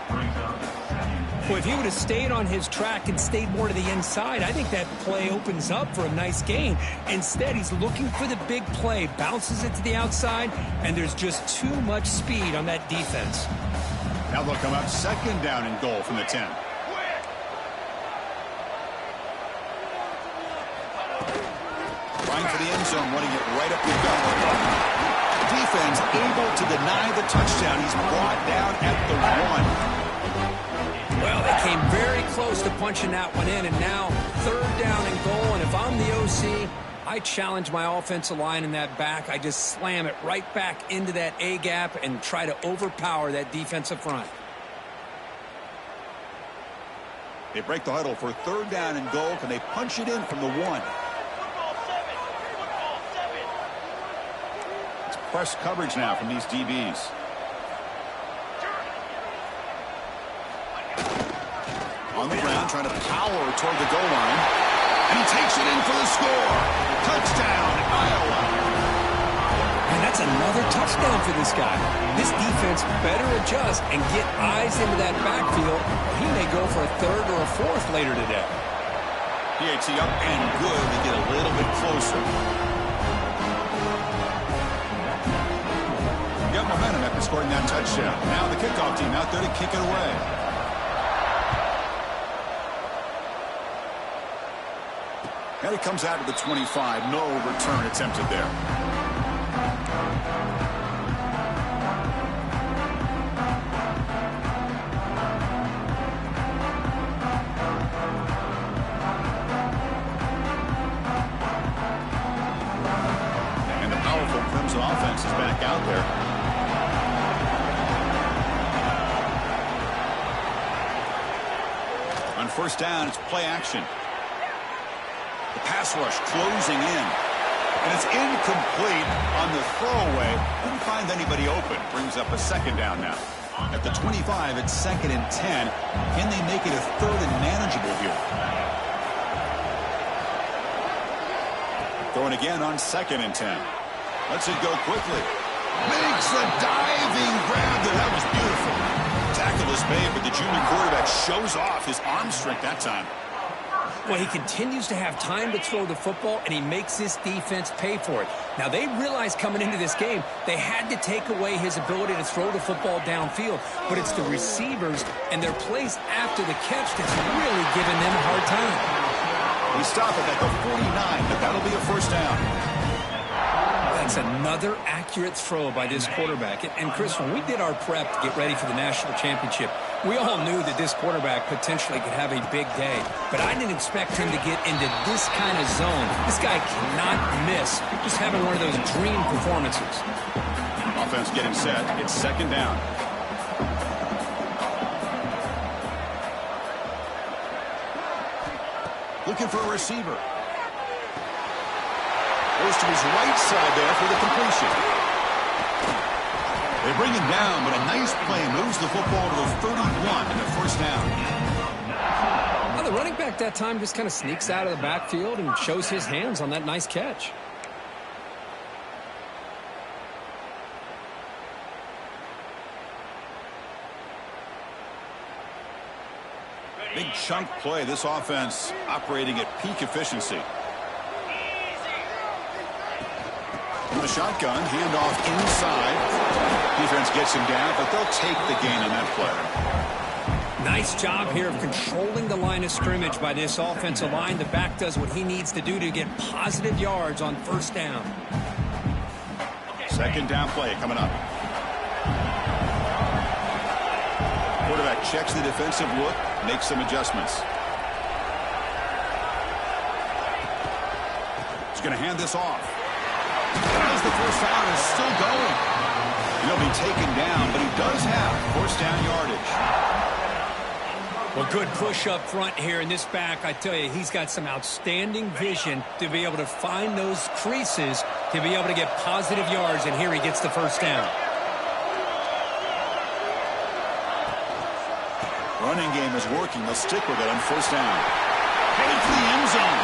Well, if he would have stayed on his track and stayed more to the inside, I think that play opens up for a nice gain. Instead, he's looking for the big play, bounces it to the outside, and there's just too much speed on that defense. Now they'll come up second down and goal from the 10. Trying for the end zone, running it right up the gut. Defense able to deny the touchdown. He's brought down at the 1. Well, they came very close to punching that one in, and now third down and goal. And if I'm the OC, I challenge my offensive line in that back. I just slam it right back into that A gap and try to overpower that defensive front. They break the huddle for third down and goal. Can they punch it in from the 1? It's press coverage now from these DBs. On the ground, trying to power toward the goal line. And he takes it in for the score. Touchdown, Iowa. And that's another touchdown for this guy. This defense better adjust and get eyes into that backfield. He may go for a third or a fourth later today. PAT up and good to get a little bit closer. Got momentum after scoring that touchdown. Now the kickoff team out there to kick it away. And it comes out to the 25. No return attempted there. And the powerful Crimson offense is back out there. On first down, it's play action. The pass rush closing in. And it's incomplete on the throwaway. Didn't find anybody open. Brings up a second down now. At the 25, it's second and 10. Can they make it a third and manageable here? Throwing again on second and 10. Lets it go quickly. Makes a diving grab there. That was beautiful. Tackle is made, but the junior quarterback shows off his arm strength that time. Well, he continues to have time to throw the football, and he makes this defense pay for it. Now, they realized coming into this game they had to take away his ability to throw the football downfield, but it's the receivers and their plays after the catch that's really giving them a hard time. We stop it at the 49, but that'll be a first down. That's another accurate throw by this quarterback. And Chris, when we did our prep to get ready for the national championship, we all knew that this quarterback potentially could have a big day. But I didn't expect him to get into this kind of zone. This guy cannot miss. Just having one of those dream performances. Offense getting set. It's second down. Looking for a receiver. Goes to his right side there for the completion. They bring him down, but a nice play moves the football to the 31 and a first down. Now the running back that time just kind of sneaks out of the backfield and shows his hands on that nice catch. Big chunk play. This offense operating at peak efficiency. The shotgun, handoff inside. Defense gets him down, but they'll take the gain on that play. Nice job here of controlling the line of scrimmage by this offensive line. The back does what he needs to do to get positive yards on first down. Second down play coming up. Quarterback checks the defensive look, makes some adjustments. He's going to hand this off. As the first down is still going. He'll be taken down, but he does have first down yardage. Well, good push up front here in this back. I tell you, he's got some outstanding vision to be able to find those creases to be able to get positive yards, and here he gets the first down. Running game is working. They'll stick with it on first down. Headed to the end zone.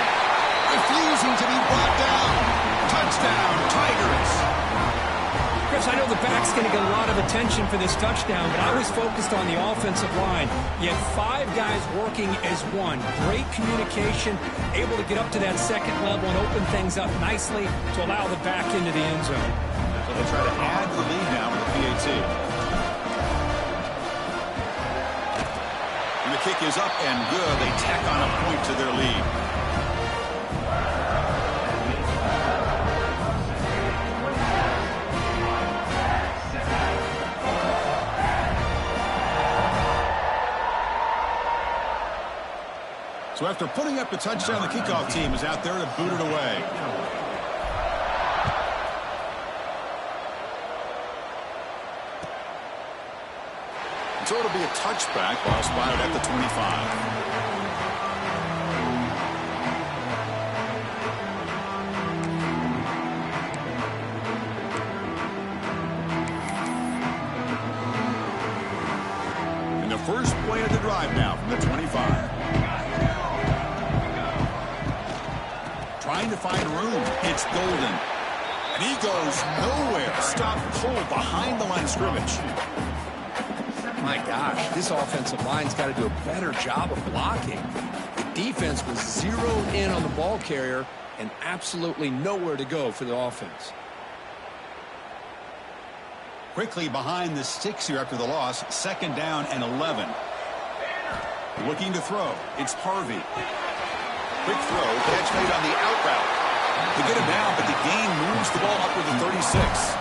Refusing to be brought down. Touchdown, Tigers. Chris, I know the back's going to get a lot of attention for this touchdown, but I was focused on the offensive line. You had 5 guys working as one. Great communication, able to get up to that second level and open things up nicely to allow the back into the end zone. So they'll try to add the lead now with the PAT. And the kick is up and good. They tack on a point to their lead. So after putting up the touchdown, the kickoff team is out there to boot it away. So it'll be a touchback, ball spotted at the 25. And the first play of the drive now from the 25. Trying to find room. It's Golden. And he goes nowhere. Stop cold behind the line of scrimmage. My gosh, this offensive line's got to do a better job of blocking. The defense was zeroed in on the ball carrier and absolutely nowhere to go for the offense. Quickly behind the sticks here after the loss. Second down and 11. Looking to throw. It's Harvey. Quick throw. Catch made on the out route. To get him down, but the gain moves the ball up to the 36.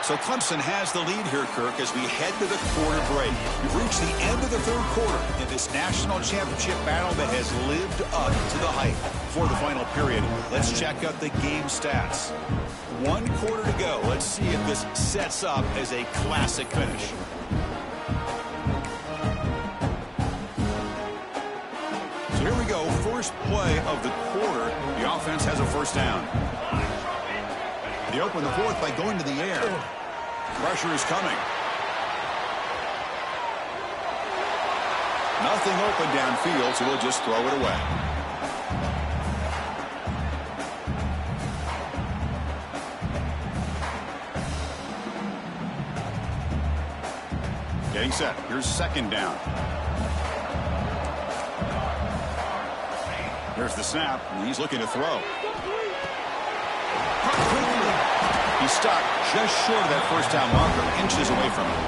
So Clemson has the lead here, Kirk, as we head to the quarter break. We've reached the end of the third quarter in this national championship battle that has lived up to the hype. For the final period, let's check out the game stats. 1 quarter to go. Let's see if this sets up as a classic finish. So here we go. First play of the quarter. The offense has a first down. They open the fourth by going to the air. Pressure is coming. Nothing open downfield, so we'll just throw it away. Getting set. Here's second down. There's the snap, and he's looking to throw. He's stopped just short of that first down marker, inches away from it.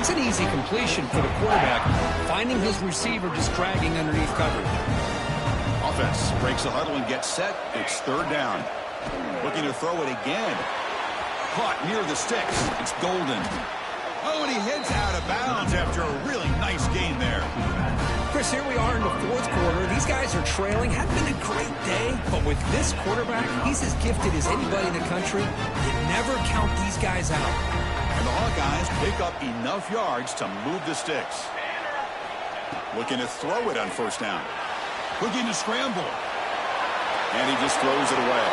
It's an easy completion for the quarterback, finding his receiver just dragging underneath coverage. Offense breaks the huddle and gets set. It's third down. Looking to throw it again. Caught near the sticks. It's Golden. Oh, and he heads out of bounds after a really nice gain there. Chris, here we are in the fourth quarter. These guys are trailing. Hadn't been a great day, but with this quarterback, he's as gifted as anybody in the country. You never count these guys out. And the Hawkeyes pick up enough yards to move the sticks. Looking to throw it on first down. Looking to scramble. And he just throws it away.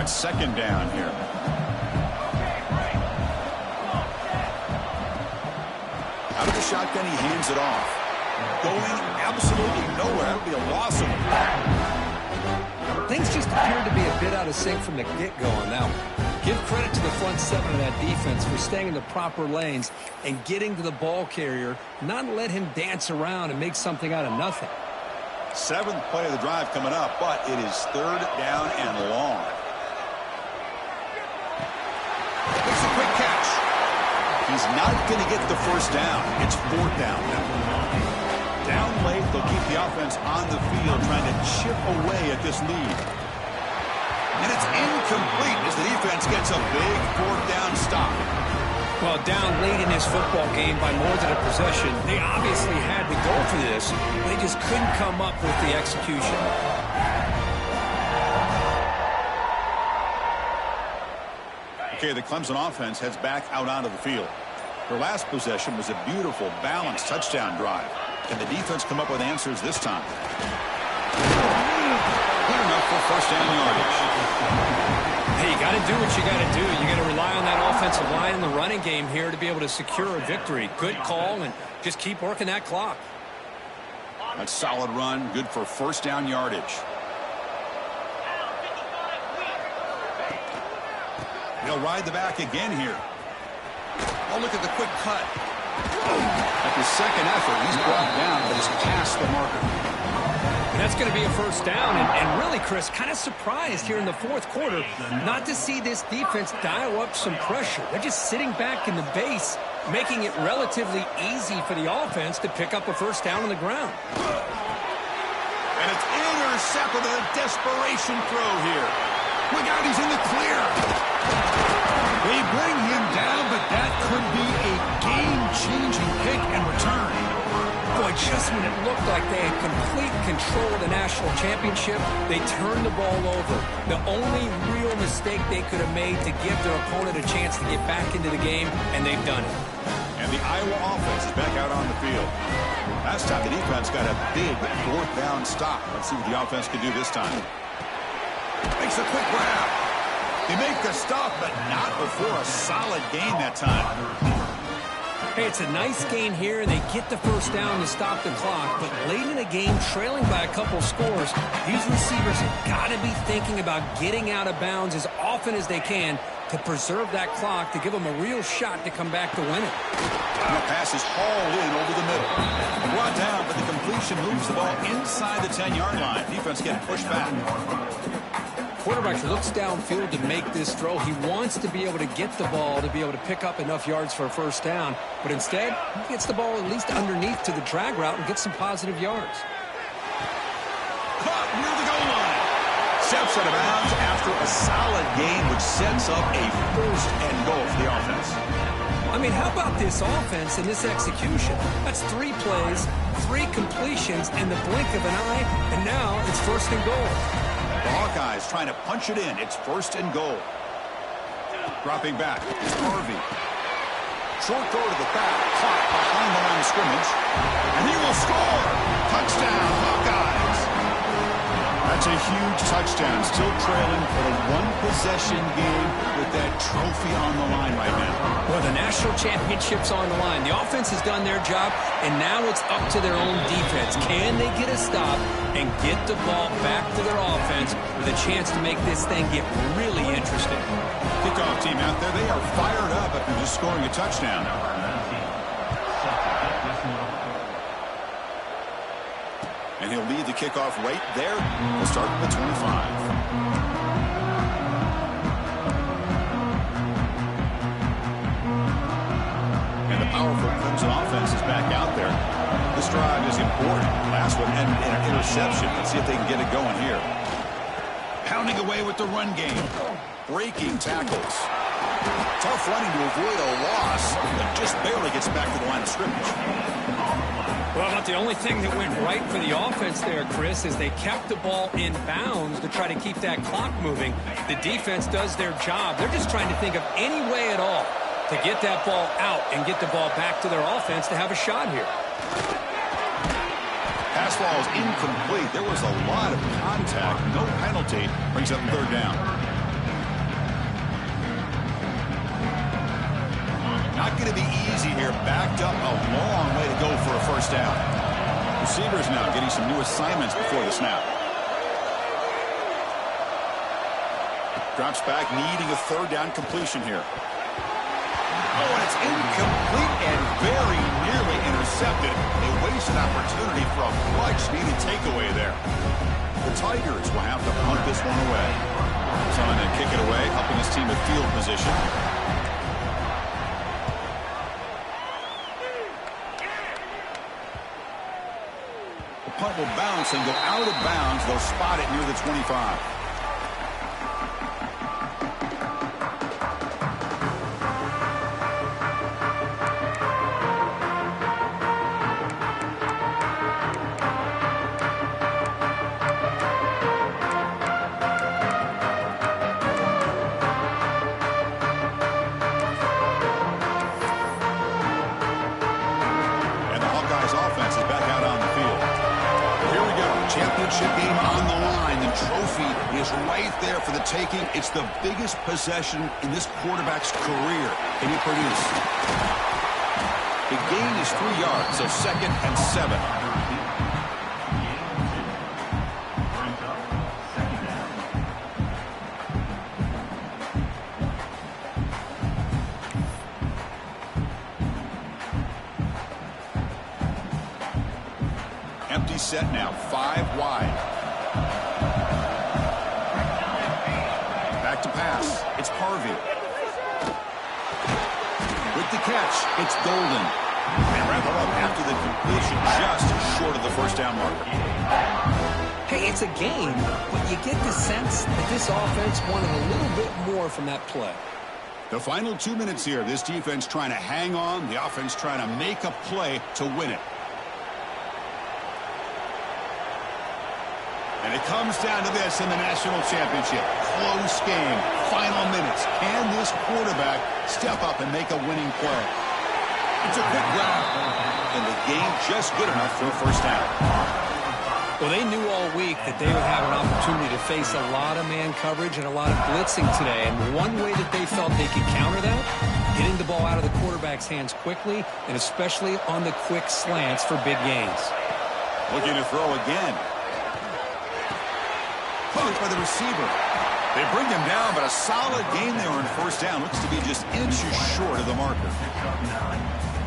Second down here. Out of the shotgun, he hands it off. Going absolutely nowhere. That would be a loss of him. Things just appeared to be a bit out of sync from the get-go on that one. Give credit to the front seven of that defense for staying in the proper lanes and getting to the ball carrier, not let him dance around and make something out of nothing. 7th play of the drive coming up, but it is third down and long. It's a quick catch. He's not going to get the first down. It's fourth down now. plate, they'll keep the offense on the field trying to chip away at this lead. And it's incomplete as the defense gets a big fourth down stop. Well, down late in this football game by more than a possession, they obviously had to go for this. They just couldn't come up with the execution. Okay, the Clemson offense heads back out onto the field. Their last possession was a beautiful, balanced touchdown drive. Can the defense come up with answers this time? Good enough for first down yardage. Hey, you got to do what you got to do. You got to rely on that offensive line in the running game here to be able to secure a victory. Good call, and just keep working that clock. A solid run, good for first down yardage. He'll ride the back again here. Oh, look at the quick cut. At the second effort, he's brought down, but he's past the marker. And that's going to be a first down. And really, Chris, kind of surprised here in the fourth quarter not to see this defense dial up some pressure. They're just sitting back in the base, making it relatively easy for the offense to pick up a first down on the ground. And it's intercepted with a desperation throw here. Look out, he's in the clear. They bring him down, but that could be a game-changing pick and return. Boy, just when it looked like they had complete control of the national championship, they turned the ball over. The only real mistake they could have made to give their opponent a chance to get back into the game, and they've done it. And the Iowa offense is back out on the field. Last time the defense got a big fourth down stop. Let's see what the offense can do this time. Makes a quick grab. They make the stop, but not before a solid gain that time. Hey, it's a nice gain here, and they get the first down to stop the clock. But late in the game, trailing by a couple scores, these receivers have got to be thinking about getting out of bounds as often as they can to preserve that clock, to give them a real shot to come back to win it. And the pass is hauled in over the middle. Brought down, but the completion moves the ball inside the 10-yard line. Defense getting pushed back. Quarterback looks downfield to make this throw. He wants to be able to get the ball to be able to pick up enough yards for a first down. But instead, he gets the ball at least underneath to the drag route and gets some positive yards. Caught near the goal line. Steps out of bounds after a solid gain, which sets up a first and goal for the offense. I mean, how about this offense and this execution? That's 3 plays, 3 completions in the blink of an eye, and now it's first and goal. The Hawkeyes trying to punch it in. It's first and goal. Dropping back. It's Harvey. Short throw to the back. Caught behind the line of scrimmage. And he will score. Touchdown, Hawkeyes. That's a huge touchdown. Still trailing for a one-possession game with that trophy on the line right now. Well, the national championship's on the line. The offense has done their job, and now it's up to their own defense. Can they get a stop and get the ball back to their offense with a chance to make this thing get really interesting? Kickoff team out there. They are fired up after just scoring a touchdown. And he'll lead the kickoff right there. We'll start at the 25. And the powerful Clemson offense is back out there. This drive is important. Last one ended in an interception. Let's see if they can get it going here. Pounding away with the run game. Breaking tackles. Tough running to avoid a loss, but just barely gets back to the line of scrimmage. Well, but the only thing that went right for the offense there, Chris, is they kept the ball in bounds to try to keep that clock moving. The defense does their job. They're just trying to think of any way at all to get that ball out and get the ball back to their offense to have a shot here. Pass ball is incomplete. There was a lot of contact. No penalty. Brings up third down. Not going to be easy here. Backed up a long way to go for a first down. Receivers now getting some new assignments before the snap. Drops back, needing a third down completion here. Oh, and it's incomplete and very nearly intercepted. A wasted opportunity for a much-needed takeaway there. The Tigers will have to punt this one away. Trying to kick it away, helping his team with field position. The punt will bounce and go out of bounds. They'll spot it near the 25. Championship game on the line. The trophy is right there for the taking. It's the biggest possession in this quarterback's career. Can he produce? The gain is 3 yards, so 2nd and 7. Empty set now, 5 wide. Back to pass. It's Harvey. With the catch, it's Golden. And wrap it up after the completion, just short of the first down marker. Hey, it's a game, but you get the sense that this offense wanted a little bit more from that play. The final 2 minutes here. This defense trying to hang on. The offense trying to make a play to win it. And it comes down to this in the national championship. Close game. Final minutes. Can this quarterback step up and make a winning play? It's a quick grab. And the game just good enough for a first down. Well, they knew all week that they would have an opportunity to face a lot of man coverage and a lot of blitzing today. And one way that they felt they could counter that, getting the ball out of the quarterback's hands quickly, and especially on the quick slants for big gains. Looking to throw again. By the receiver. They bring him down, but a solid gain there on first down. Looks to be just inches short of the marker.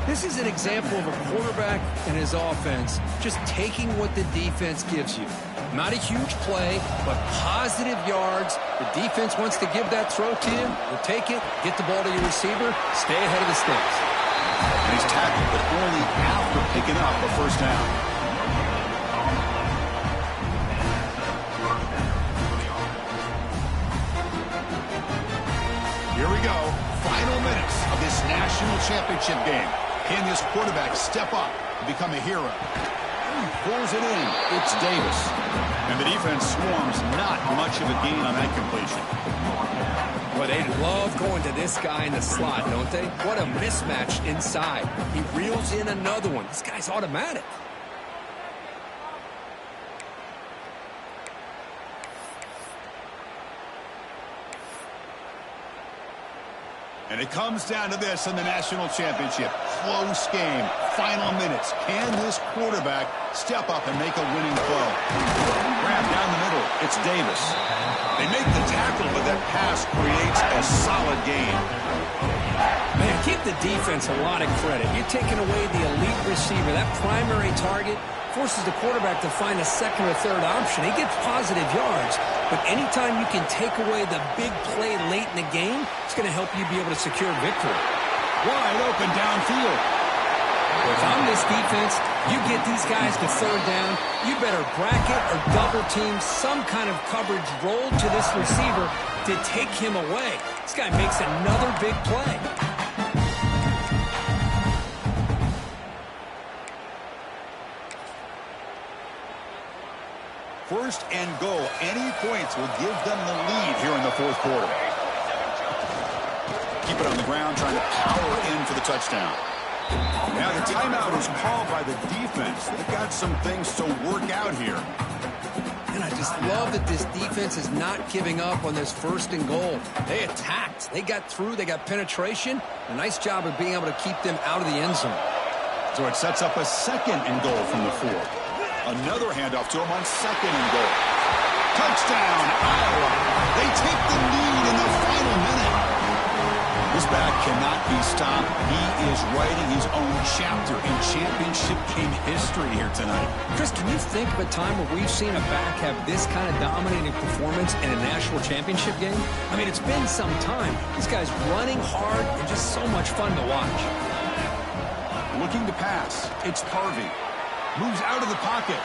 This is an example of a quarterback and his offense just taking what the defense gives you. Not a huge play, but positive yards. The defense wants to give that throw to you. You take it, get the ball to your receiver, stay ahead of the sticks. And he's tackled, but only after picking up a first down. Here we go. Final minutes of this national championship game. Can this quarterback step up and become a hero? Pulls it in. It's Davis. And the defense swarms. Not much of a gain on that completion. Well, they love going to this guy in the slot, don't they? What a mismatch inside. He reels in another one. This guy's automatic. And it comes down to this in the national championship. Close game. Final minutes. Can this quarterback step up and make a winning play? Grab down the middle. It's Davis. They make the tackle, but that pass creates a solid gain. Man, give the defense a lot of credit. You're taking away the elite receiver. That primary target forces the quarterback to find a second or third option. He gets positive yards. But anytime you can take away the big play late in the game, it's going to help you be able to secure victory. Wide open downfield. If I'm this defense, you get these guys to third down, you better bracket or double team some kind of coverage roll to this receiver to take him away. This guy makes another big play. First and goal. Any points will give them the lead here in the fourth quarter. Keep it on the ground, trying to power in for the touchdown. Now the timeout is called by the defense. They've got some things to work out here. And I just love that this defense is not giving up on this first and goal. They attacked. They got through. They got penetration. A nice job of being able to keep them out of the end zone. So it sets up a second and goal from the 4. Another handoff to him on second and goal. Touchdown, Iowa. They take the lead in the final minute. This back cannot be stopped. He is writing his own chapter in championship game history here tonight. Chris, can you think of a time where we've seen a back have this kind of dominating performance in a national championship game? I mean, it's been some time. This guy's running hard and just so much fun to watch. Looking to pass. It's Harvey. Moves out of the pocket.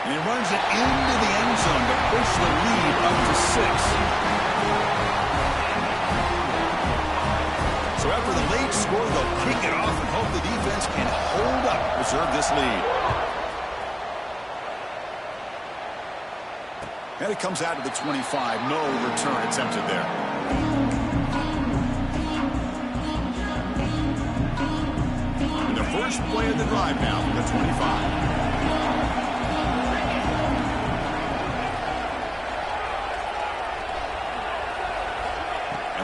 And he runs it into the end zone to push the lead up to 6. So after the late score, they'll kick it off and hope the defense can hold up, preserve this lead. And it comes out to the 25. No return attempted there. And the first play of the drive now from the 25.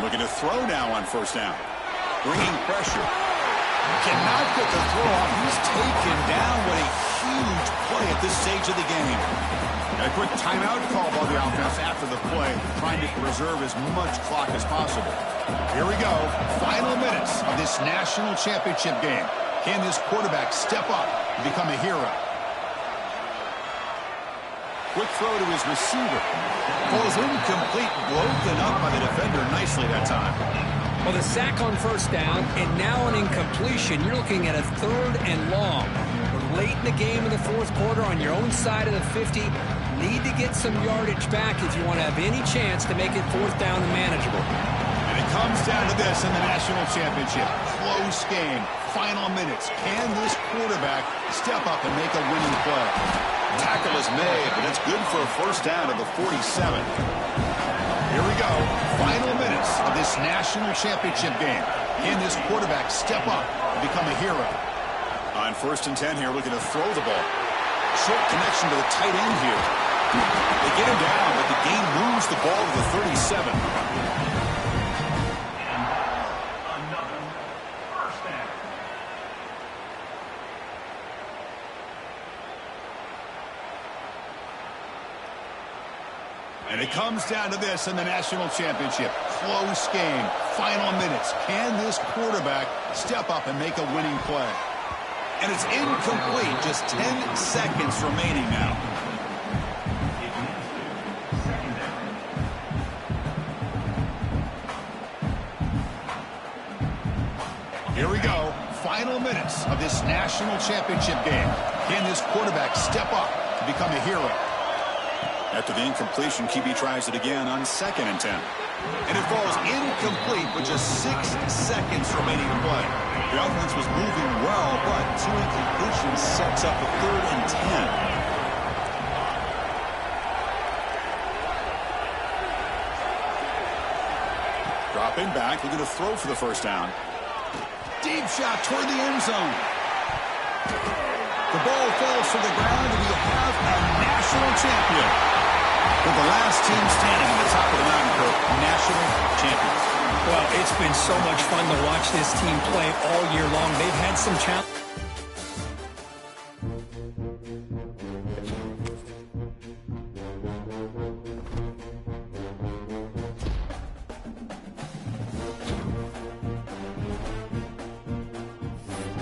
Looking to throw now on first down. Bringing pressure. Cannot get the throw off. He's taken down. What a huge play at this stage of the game. And a quick timeout call by the offense after the play, trying to preserve as much clock as possible. Here we go. Final minutes of this national championship game. Can this quarterback step up and become a hero? Quick throw to his receiver. Falls incomplete, broken up by the defender nicely that time. Well, the sack on first down, and now an incompletion. You're looking at a 3rd and long. We're late in the game in the 4th quarter on your own side of the 50. Need to get some yardage back if you want to have any chance to make it 4th down and manageable. And it comes down to this in the national championship. Close game. Final minutes. Can this quarterback step up and make a winning play? Tackle is made, but it's good for a first down at the 47. Here we go. Final minutes of this national championship game. Can this quarterback step up and become a hero? On 1st and 10 here, looking to throw the ball. Short connection to the tight end here. They get him down, but the game moves the ball to the 37. And it comes down to this in the national championship. Close game. Final minutes. Can this quarterback step up and make a winning play? And it's incomplete. Just 10 seconds remaining now. Here we go. Final minutes of this national championship game. Can this quarterback step up and become a hero? After the incompletion, QB tries it again on 2nd and 10. And it falls incomplete with just 6 seconds remaining to play. The offense was moving well, but 2 incompletions sets up a 3rd and 10. Dropping back, looking to throw for the first down. Deep shot toward the end zone. The ball falls to the ground, and we have a national champion. With the last team standing at the top of the mountain for national champions. Well, it's been so much fun to watch this team play all year long. They've had some challenges.